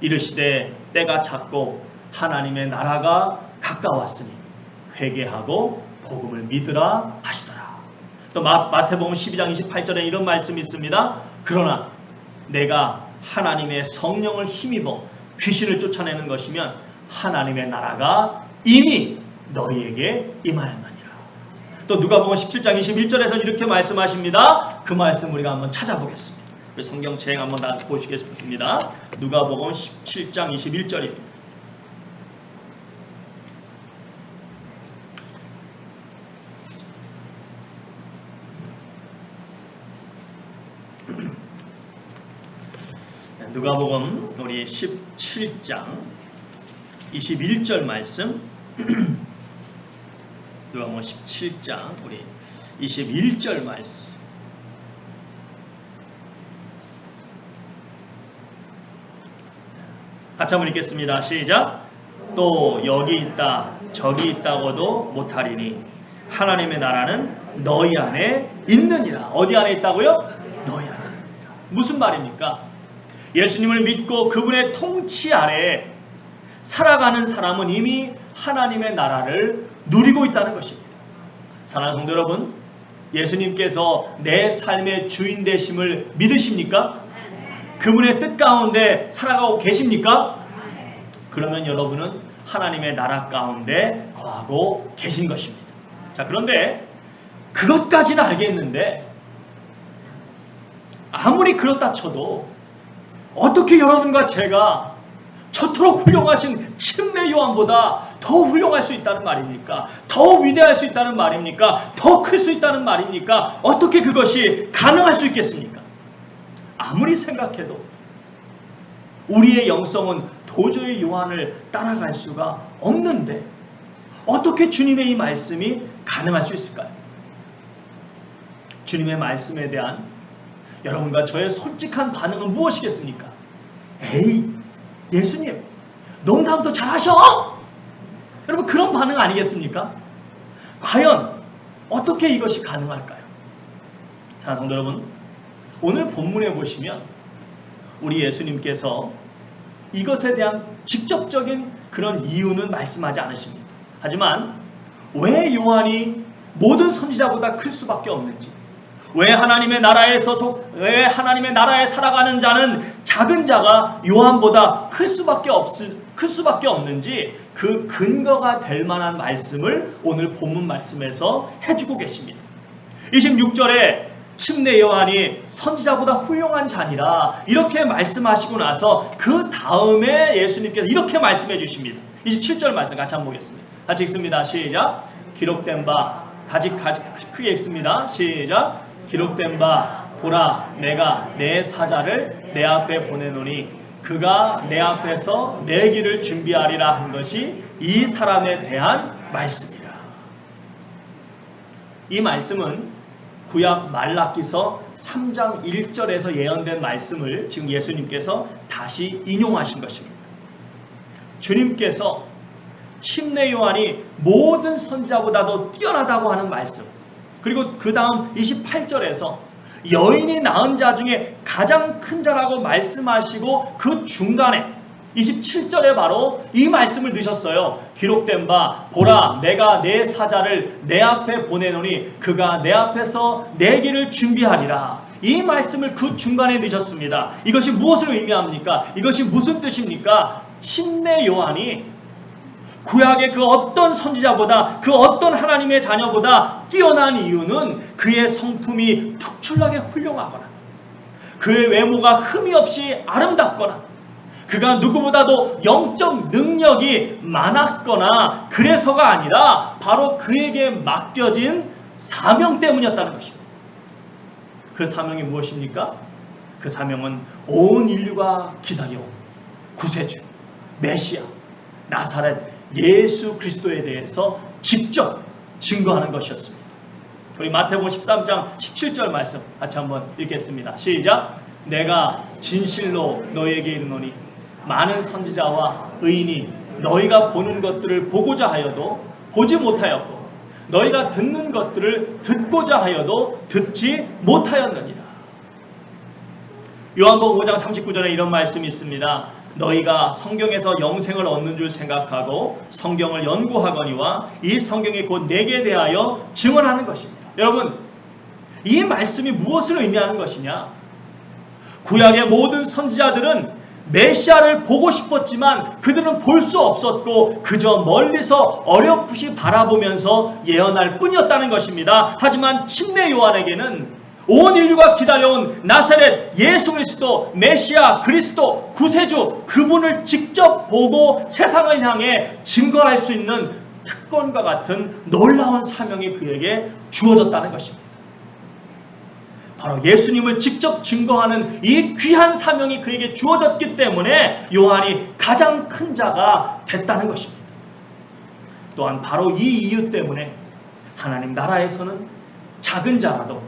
이르시되 때가 찼고 하나님의 나라가 가까웠으니 회개하고 복음을 믿으라 하시더라. 또 마태복음 12장 28절에 이런 말씀이 있습니다. 그러나 내가 하나님의 성령을 힘입어 귀신을 쫓아내는 것이면 하나님의 나라가 이미 너희에게 임하였느니라. 또 누가복음 17장 21절에서 이렇게 말씀하십니다. 그 말씀 우리가 한번 찾아보겠습니다. 성경 책 한번 다 보시겠습니다. 누가복음 17장 21절입니다. 누가복음 우리 17장 21절 말씀 누가복음 17장 우리 21절 말씀 같이 한번 읽겠습니다. 시작. 또 여기 있다 저기 있다고도 못하리니 하나님의 나라는 너희 안에 있느니라. 어디 안에 있다고요? 너희 안에 있느니라. 무슨 말입니까? 예수님을 믿고 그분의 통치 아래에 살아가는 사람은 이미 하나님의 나라를 누리고 있다는 것입니다. 사랑하는 성도 여러분, 예수님께서 내 삶의 주인 되심을 믿으십니까? 그분의 뜻 가운데 살아가고 계십니까? 그러면 여러분은 하나님의 나라 가운데 거하고 계신 것입니다. 자, 그런데 그것까지는 알겠는데 아무리 그렇다 쳐도 어떻게 여러분과 제가 저토록 훌륭하신 침례 요한보다 더 훌륭할 수 있다는 말입니까? 더 위대할 수 있다는 말입니까? 더 클 수 있다는 말입니까? 어떻게 그것이 가능할 수 있겠습니까? 아무리 생각해도 우리의 영성은 도저히 요한을 따라갈 수가 없는데 어떻게 주님의 이 말씀이 가능할 수 있을까요? 주님의 말씀에 대한 여러분과 저의 솔직한 반응은 무엇이겠습니까? 에이, 예수님, 농담도 잘하셔! 여러분, 그런 반응 아니겠습니까? 과연 어떻게 이것이 가능할까요? 자, 성도 여러분, 오늘 본문에 보시면 우리 예수님께서 이것에 대한 직접적인 그런 이유는 말씀하지 않으십니다. 하지만 왜 요한이 모든 선지자보다 클 수밖에 없는지, 왜 하나님의 나라에 살아가는 자는 작은 자가 요한보다 클 수밖에 없는지 그 근거가 될 만한 말씀을 오늘 본문 말씀에서 해주고 계십니다. 26절에 침례 요한이 선지자보다 훌륭한 자니라 이렇게 말씀하시고 나서 그 다음에 예수님께서 이렇게 말씀해 주십니다. 27절 말씀 같이 한번 보겠습니다. 같이 읽습니다. 시작. 기록된 바 다시 크게 읽습니다. 시작. 기록된 바 보라 내가 내 사자를 내 앞에 보내노니 그가 내 앞에서 내 길을 준비하리라 한 것이 이 사람에 대한 말씀이라. 이 말씀은 구약 말라기서 3장 1절에서 예언된 말씀을 지금 예수님께서 다시 인용하신 것입니다. 주님께서 침례 요한이 모든 선지자보다도 뛰어나다고 하는 말씀, 그리고 그 다음 28절에서 여인이 낳은 자 중에 가장 큰 자라고 말씀하시고 그 중간에 27절에 바로 이 말씀을 넣으셨어요. 기록된 바 보라 내가 내 사자를 내 앞에 보내노니 그가 내 앞에서 내 길을 준비하리라. 이 말씀을 그 중간에 넣으셨습니다. 이것이 무엇을 의미합니까? 이것이 무슨 뜻입니까? 침례 요한이 구약의 그 어떤 선지자보다 그 어떤 하나님의 자녀보다 뛰어난 이유는 그의 성품이 특출나게 훌륭하거나 그의 외모가 흠이 없이 아름답거나 그가 누구보다도 영적 능력이 많았거나 그래서가 아니라 바로 그에게 맡겨진 사명 때문이었다는 것입니다. 그 사명이 무엇입니까? 그 사명은 온 인류가 기다려온 구세주, 메시아, 나사렛 예수 그리스도에 대해서 직접 증거하는 것이었습니다. 우리 마태복음 13장 17절 말씀 같이 한번 읽겠습니다. 시작. 내가 진실로 너희에게 이르노니 많은 선지자와 의인이 너희가 보는 것들을 보고자 하여도 보지 못하였고 너희가 듣는 것들을 듣고자 하여도 듣지 못하였느니라. 요한복음 5장 39절에 이런 말씀이 있습니다. 너희가 성경에서 영생을 얻는 줄 생각하고 성경을 연구하거니와 이 성경이 곧 내게 대하여 증언하는 것입니다. 여러분, 이 말씀이 무엇을 의미하는 것이냐? 구약의 모든 선지자들은 메시아를 보고 싶었지만 그들은 볼 수 없었고 그저 멀리서 어렴풋이 바라보면서 예언할 뿐이었다는 것입니다. 하지만 침례 요한에게는 온 인류가 기다려온 나사렛 예수 그리스도 메시아 그리스도 구세주 그분을 직접 보고 세상을 향해 증거할 수 있는 특권과 같은 놀라운 사명이 그에게 주어졌다는 것입니다. 바로 예수님을 직접 증거하는 이 귀한 사명이 그에게 주어졌기 때문에 요한이 가장 큰 자가 됐다는 것입니다. 또한 바로 이 이유 때문에 하나님 나라에서는 작은 자라도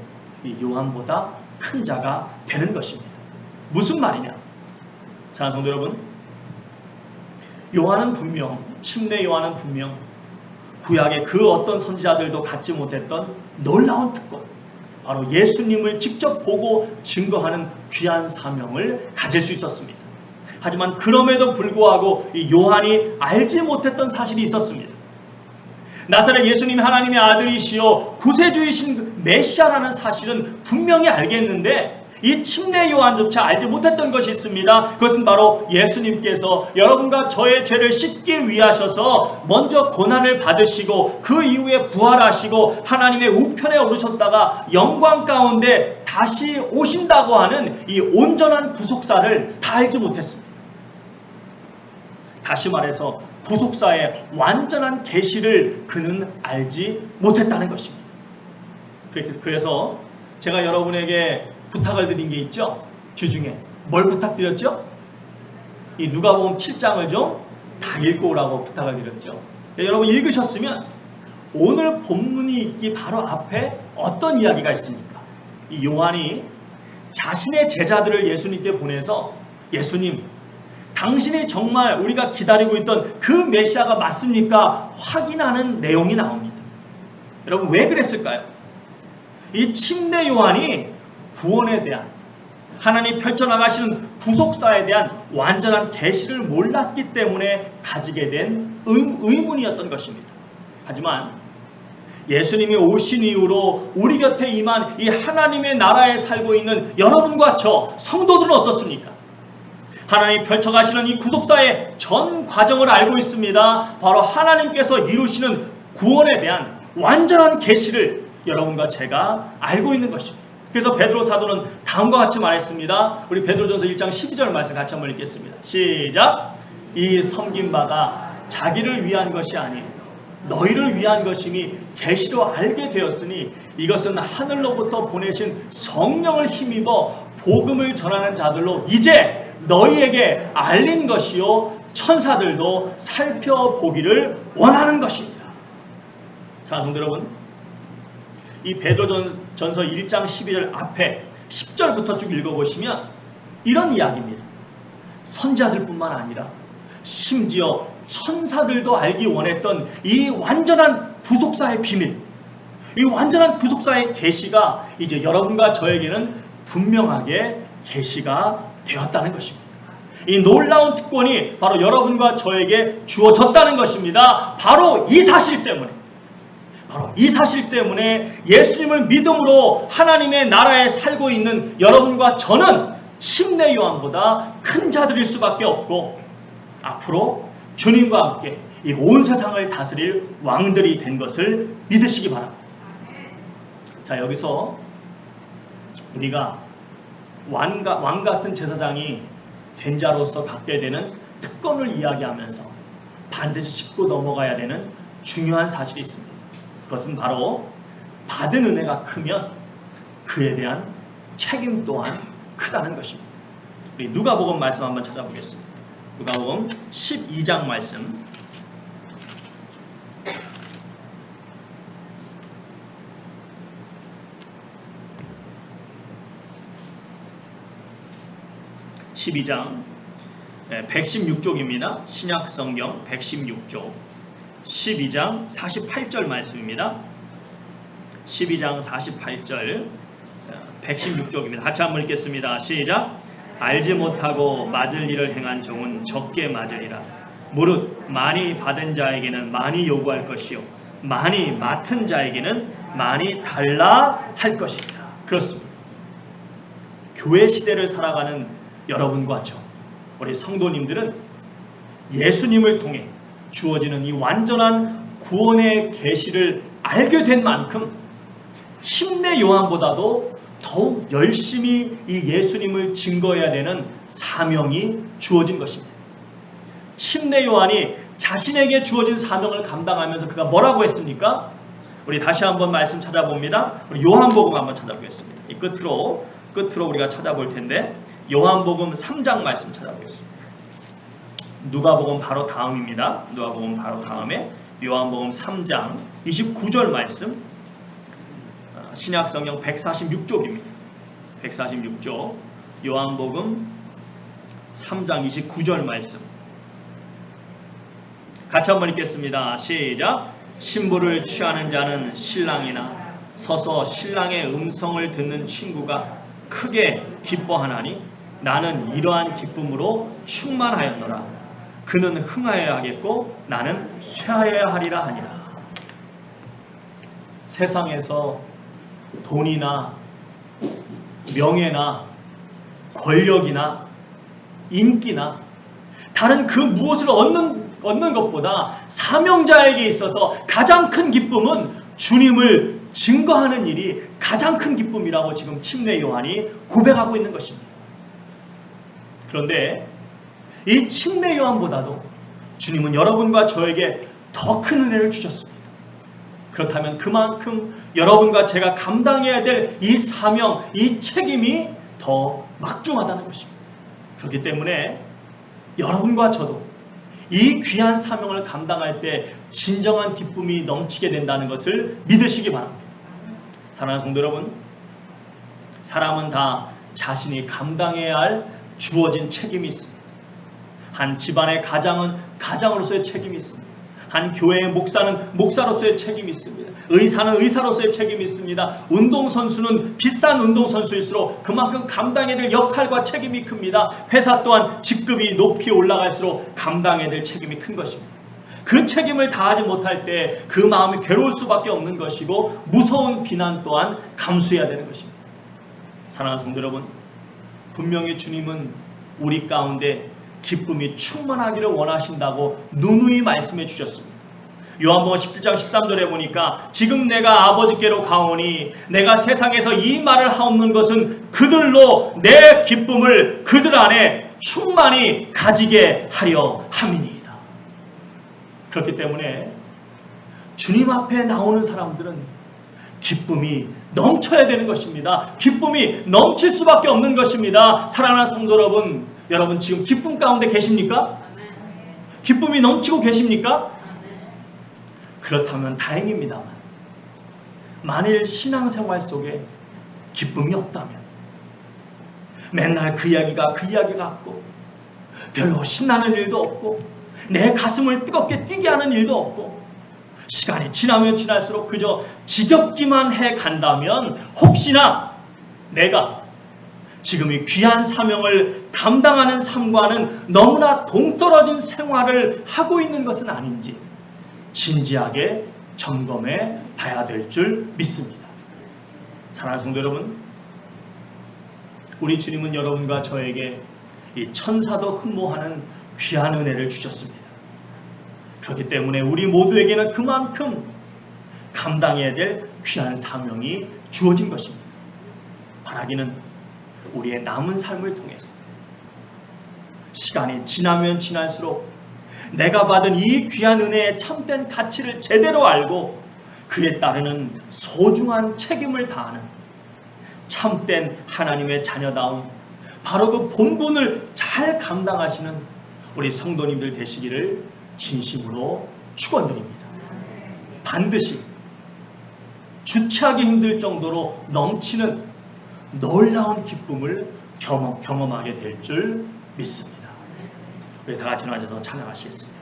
이 요한보다 큰 자가 되는 것입니다. 무슨 말이냐? 사랑하는 성도 여러분, 침례 요한은 분명 구약의 그 어떤 선지자들도 갖지 못했던 놀라운 특권, 바로 예수님을 직접 보고 증거하는 귀한 사명을 가질 수 있었습니다. 하지만 그럼에도 불구하고 이 요한이 알지 못했던 사실이 있었습니다. 나사렛 예수님이 하나님의 아들이시요 구세주이신 메시아라는 사실은 분명히 알겠는데 이 침례 요한조차 알지 못했던 것이 있습니다. 그것은 바로 예수님께서 여러분과 저의 죄를 씻기 위하셔서 먼저 고난을 받으시고 그 이후에 부활하시고 하나님의 우편에 오르셨다가 영광 가운데 다시 오신다고 하는 이 온전한 구속사를 다 알지 못했습니다. 다시 말해서 구속사의 완전한 계시를 그는 알지 못했다는 것입니다. 그래서 제가 여러분에게 부탁을 드린 게 있죠. 주중에 뭘 부탁드렸죠? 이 누가복음 7장을 좀 다 읽고 오라고 부탁을 드렸죠. 여러분 읽으셨으면 오늘 본문이 있기 바로 앞에 어떤 이야기가 있습니까? 이 요한이 자신의 제자들을 예수님께 보내서 예수님, 당신이 정말 우리가 기다리고 있던 그 메시아가 맞습니까? 확인하는 내용이 나옵니다. 여러분 왜 그랬을까요? 이 침례 요한이 구원에 대한 하나님 펼쳐나가시는 구속사에 대한 완전한 계시를 몰랐기 때문에 가지게 된 의문이었던 것입니다. 하지만 예수님이 오신 이후로 우리 곁에 임한 이 하나님의 나라에 살고 있는 여러분과 저 성도들은 어떻습니까? 하나님 펼쳐가시는 이 구속사의 전 과정을 알고 있습니다. 바로 하나님께서 이루시는 구원에 대한 완전한 계시를 여러분과 제가 알고 있는 것입니다. 그래서 베드로 사도는 다음과 같이 말했습니다. 우리 베드로전서 1장 12절 말씀 같이 한번 읽겠습니다. 시작! 이 섬긴 바가 자기를 위한 것이 아닌 너희를 위한 것이니 계시로 알게 되었으니 이것은 하늘로부터 보내신 성령을 힘입어 복음을 전하는 자들로 이제 너희에게 알린 것이요 천사들도 살펴보기를 원하는 것입니다. 자, 성도 여러분, 이 베드로전서 1장 12절 앞에 10절부터 쭉 읽어보시면 이런 이야기입니다. 선지자들뿐만 아니라 심지어 천사들도 알기 원했던 이 완전한 구속사의 비밀, 이 완전한 구속사의 계시가 이제 여러분과 저에게는 분명하게 계시가 되었다는 것입니다. 이 놀라운 특권이 바로 여러분과 저에게 주어졌다는 것입니다. 바로 이 사실 때문에 예수님을 믿음으로 하나님의 나라에 살고 있는 여러분과 저는 침례 요한보다 큰 자들일 수밖에 없고 앞으로 주님과 함께 이 온 세상을 다스릴 왕들이 된 것을 믿으시기 바랍니다. 자, 여기서 우리가 왕 같은 제사장이 된 자로서 갖게 되는 특권을 이야기하면서 반드시 짚고 넘어가야 되는 중요한 사실이 있습니다. 그것은 바로 받은 은혜가 크면 그에 대한 책임 또한 크다는 것입니다. 우리 누가복음 말씀 한번 찾아보겠습니다. 누가복음 12장 말씀. (12장) 116쪽입니다. 신약성경 116쪽 12장 48절 말씀입니다. 12장 48절 116쪽입니다. 같이 한번 읽겠습니다. 시작! 알지 못하고 맞을 일을 행한 종은 적게 맞으리라. 무릇 많이 받은 자에게는 많이 요구할 것이요 많이 맡은 자에게는 많이 달라 할 것이다. 그렇습니다. 교회 시대를 살아가는 여러분과 저, 우리 성도님들은 예수님을 통해 주어지는 이 완전한 구원의 계시를 알게 된 만큼 침례 요한보다도 더욱 열심히 이 예수님을 증거해야 되는 사명이 주어진 것입니다. 침례 요한이 자신에게 주어진 사명을 감당하면서 그가 뭐라고 했습니까? 우리 다시 한번 말씀 찾아봅니다. 우리 요한복음 한번 찾아보겠습니다. 이 끝으로 우리가 찾아볼 텐데 요한복음 3장 말씀 찾아보겠습니다. 누가복음 바로 다음입니다. 누가복음 바로 다음에 요한복음 3장 29절 말씀, 신약성경 146쪽입니다. 146쪽 요한복음 3장 29절 말씀 같이 한번 읽겠습니다. 시작! 신부를 취하는 자는 신랑이나 서서 신랑의 음성을 듣는 친구가 크게 기뻐하나니 나는 이러한 기쁨으로 충만하였노라. 그는 흥하여야 하겠고 나는 쇠하여야 하리라 하니라. 세상에서 돈이나 명예나 권력이나 인기나 다른 그 무엇을 얻는 것보다 사명자에게 있어서 가장 큰 기쁨은 주님을 증거하는 일이 가장 큰 기쁨이라고 지금 침례 요한이 고백하고 있는 것입니다. 그런데 이 침례 요한보다도 주님은 여러분과 저에게 더 큰 은혜를 주셨습니다. 그렇다면 그만큼 여러분과 제가 감당해야 될 이 사명, 이 책임이 더 막중하다는 것입니다. 그렇기 때문에 여러분과 저도 이 귀한 사명을 감당할 때 진정한 기쁨이 넘치게 된다는 것을 믿으시기 바랍니다. 사랑하는 성도 여러분, 사람은 다 자신이 감당해야 할 주어진 책임이 있습니다. 한 집안의 가장은 가장으로서의 책임이 있습니다. 한 교회의 목사는 목사로서의 책임이 있습니다. 의사는 의사로서의 책임이 있습니다. 운동선수는 비싼 운동선수일수록 그만큼 감당해야 될 역할과 책임이 큽니다. 회사 또한 직급이 높이 올라갈수록 감당해야 될 책임이 큰 것입니다. 그 책임을 다하지 못할 때 그 마음이 괴로울 수밖에 없는 것이고 무서운 비난 또한 감수해야 되는 것입니다. 사랑하는 성도 여러분, 분명히 주님은 우리 가운데 기쁨이 충만하기를 원하신다고 누누이 말씀해 주셨습니다. 요한복음 17장 13절에 보니까 지금 내가 아버지께로 가오니 내가 세상에서 이 말을 하옵는 것은 그들로 내 기쁨을 그들 안에 충만히 가지게 하려 함이니이다. 그렇기 때문에 주님 앞에 나오는 사람들은 기쁨이 넘쳐야 되는 것입니다. 기쁨이 넘칠 수밖에 없는 것입니다. 사랑하는 성도 여러분, 여러분 지금 기쁨 가운데 계십니까? 기쁨이 넘치고 계십니까? 그렇다면 다행입니다만, 만일 신앙생활 속에 기쁨이 없다면, 맨날 그 이야기가 같고 별로 신나는 일도 없고 내 가슴을 뜨겁게 뛰게 하는 일도 없고 시간이 지나면 지날수록 그저 지겹기만 해 간다면 혹시나 내가 지금 이 귀한 사명을 감당하는 삶과는 너무나 동떨어진 생활을 하고 있는 것은 아닌지 진지하게 점검해 봐야 될 줄 믿습니다. 사랑하는 성도 여러분, 우리 주님은 여러분과 저에게 이 천사도 흠모하는 귀한 은혜를 주셨습니다. 그렇기 때문에 우리 모두에게는 그만큼 감당해야 될 귀한 사명이 주어진 것입니다. 바라기는 우리의 남은 삶을 통해서 시간이 지나면 지날수록 내가 받은 이 귀한 은혜의 참된 가치를 제대로 알고 그에 따르는 소중한 책임을 다하는 참된 하나님의 자녀다움, 바로 그 본분을 잘 감당하시는 우리 성도님들 되시기를 진심으로 축원드립니다. 반드시 주체하기 힘들 정도로 넘치는 놀라운 기쁨을 경험하게 될 줄 믿습니다. 우리 다 같이 나와서 찬양하시겠습니다.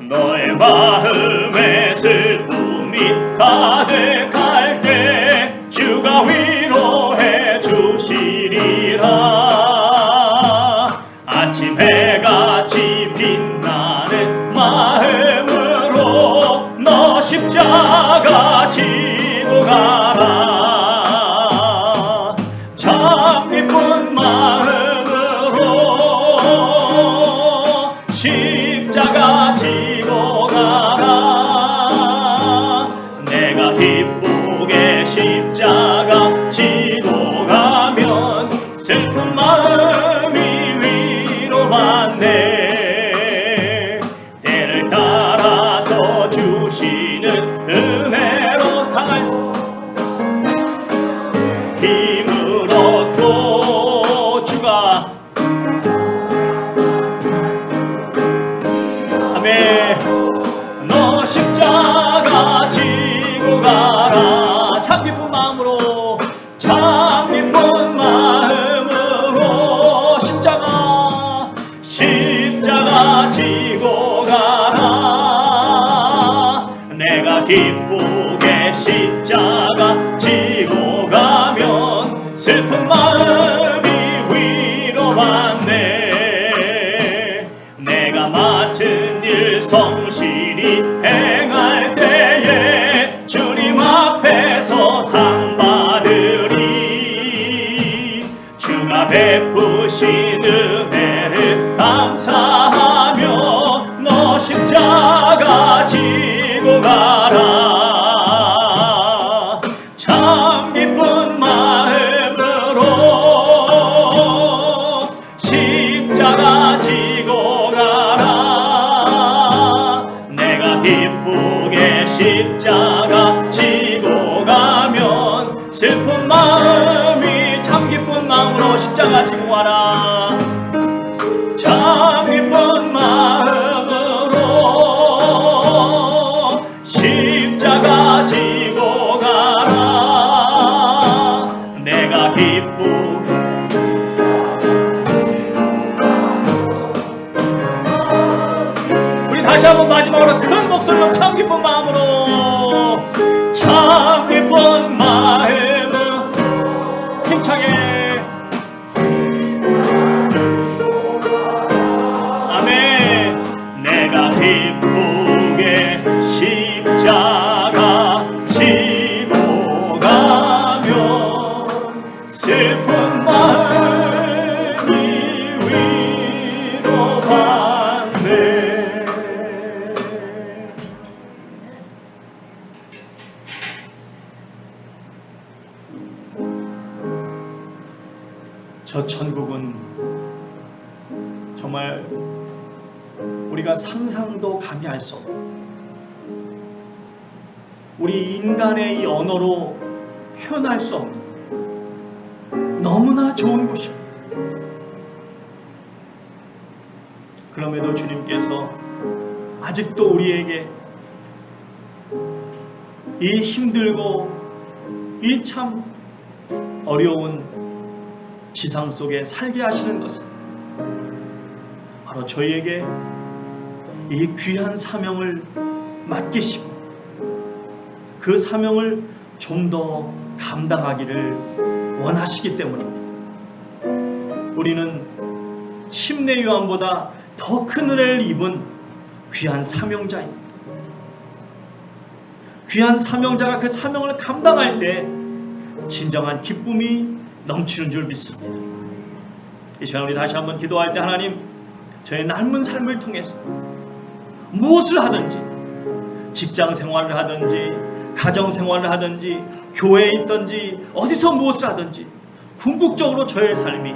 너의 마음에 슬픔이 가득할 때 주가 위로해 주시리라. 아침 해같이 빛나는 마음으로 너 십자가 지고 가라. 참 기쁜 마음으로 십자가 지고 가라. 내가 기쁘게 십자가 지고 가면 슬픈 마음이 위로받네. 때를 따라서 주시는 은혜로 강한 힘을 얻고 주가 아멘. 너 십자가 지고 가라. 참 기쁜 마음으로, 참 기쁜 마음으로 십자가 지고 가라. 내가 기쁘게 십자가 지고 가면 슬픈 마음이 위로받네. 내가 맡은 일 성실히 행할 때에 주님 앞에서 상 받으리. 주가 베푸신 은혜를 감사하며 너 십자가 지고 가라. 참 기쁜 마음으로 십자가 지고 가라. 내가 기쁘게 십자가 가지고 와라. 참 기쁜 마음으로 십자가 지고 가라. 내가 기쁘게 우리 다시 한번 마지막으로 큰 목소리로 참 기쁜 마음으로 참 기쁜 마음으로 힘차게 아멘. 내가 기쁘게 십자가 지고 가면 슬픈 마음이 위로받네. 저 천국은 정말 우리가 상상도 감히 할 수 없는, 우리 인간의 이 언어로 표현할 수 없는 너무나 좋은 곳입니다. 그럼에도 주님께서 아직도 우리에게 이 힘들고 이 참 어려운 지상 속에 살게 하시는 것은 바로 저희에게 이 귀한 사명을 맡기시고 그 사명을 좀 더 감당하기를 원하시기 때문입니다. 우리는 침례 요한보다 더 큰 은혜를 입은 귀한 사명자입니다. 귀한 사명자가 그 사명을 감당할 때 진정한 기쁨이 넘치는 줄 믿습니다. 이 시간 우리 다시 한번 기도할 때 하나님, 저의 삶은 삶을 통해서 무엇을 하든지, 직장 생활을 하든지 가정 생활을 하든지 교회에 있든지 어디서 무엇을 하든지 궁극적으로 저의 삶이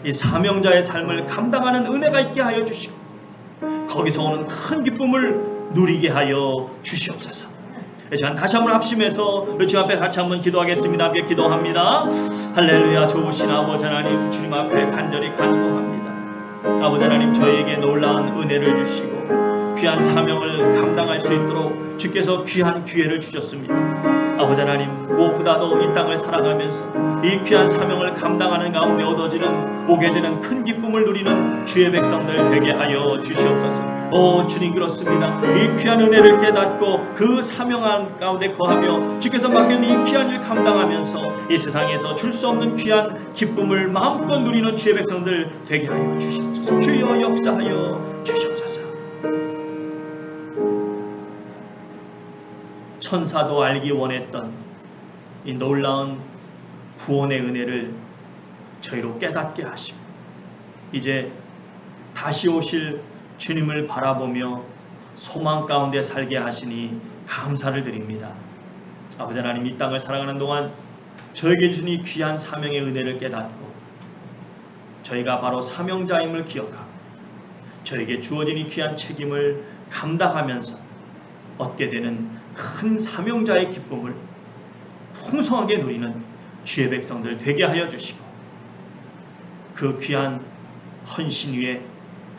이 사명자의 삶을 감당하는 은혜가 있게 하여 주시고 거기서 오는 큰 기쁨을 누리게 하여 주시옵소서. 이 시간 다시 한번 합심해서 주 앞에 같이 한번 기도하겠습니다. 함께 기도합니다. 할렐루야. 좋으신 아버지 하나님, 주님 앞에 간절히 간구합니다. 아버지 하나님, 저희에게 놀라운 은혜를 주시고 귀한 사명을 감당할 수 있도록 주께서 귀한 기회를 주셨습니다. 아버지 하나님, 무엇보다도 이 땅을 살아가면서 이 귀한 사명을 감당하는 가운데 얻어지는 오게 되는 큰 기쁨을 누리는 주의 백성들 되게 하여 주시옵소서. 오 주님, 그렇습니다. 이 귀한 은혜를 깨닫고 그 사명 가운데 거하며 주께서 맡긴 이 귀한 일 감당하면서 이 세상에서 줄 수 없는 귀한 기쁨을 마음껏 누리는 주의 백성들 되게 하여 주시옵소서. 주여 역사하여 주시옵소서. 천사도 알기 원했던 이 놀라운 구원의 은혜를 저희로 깨닫게 하시고 이제 다시 오실 주님을 바라보며 소망 가운데 살게 하시니 감사를 드립니다. 아버지 하나님, 이 땅을 살아가는 동안 저에게 주신 이 귀한 사명의 은혜를 깨닫고 저희가 바로 사명자임을 기억하고 저에게 주어진 이 귀한 책임을 감당하면서 얻게 되는 큰 사명자의 기쁨을 풍성하게 누리는 주의 백성들 되게 하여 주시고 그 귀한 헌신 위에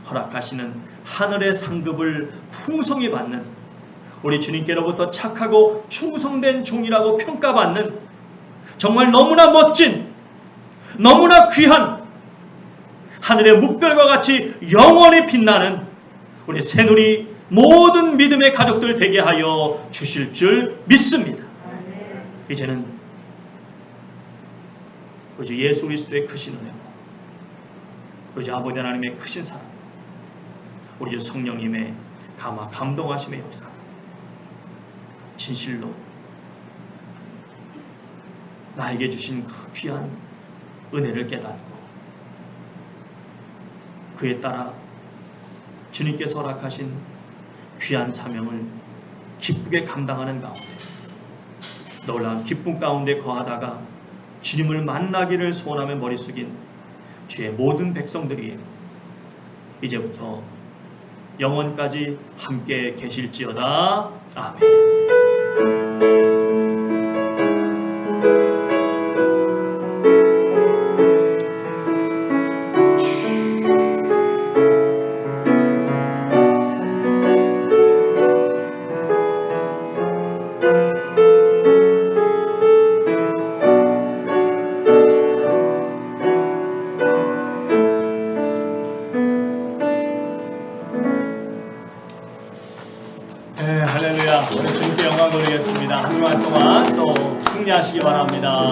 허락하시는 하늘의 상급을 풍성히 받는 우리 주님께로부터 착하고 충성된 종이라고 평가받는 정말 너무나 멋진, 너무나 귀한 하늘의 묵별과 같이 영원히 빛나는 우리 새누리 모든 믿음의 가족들 되게 하여 주실 줄 믿습니다. 이제는 우리 예수 그리스도의 크신 은혜와 우리 아버지 하나님의 크신 사랑, 우리 성령님의 감화 감동하심의 역사, 진실로 나에게 주신 그 귀한 은혜를 깨닫고 그에 따라 주님께서 허락하신 귀한 사명을 기쁘게 감당하는 가운데 놀라운 기쁨 가운데 거하다가 주님을 만나기를 소원하며 머리 숙인 주의 모든 백성들이 이제부터 영원까지 함께 계실지어다. 아멘. 네, 할렐루야. 우리 주님께 영광 돌리겠습니다. 한 주간 동안 또 승리하시기 바랍니다.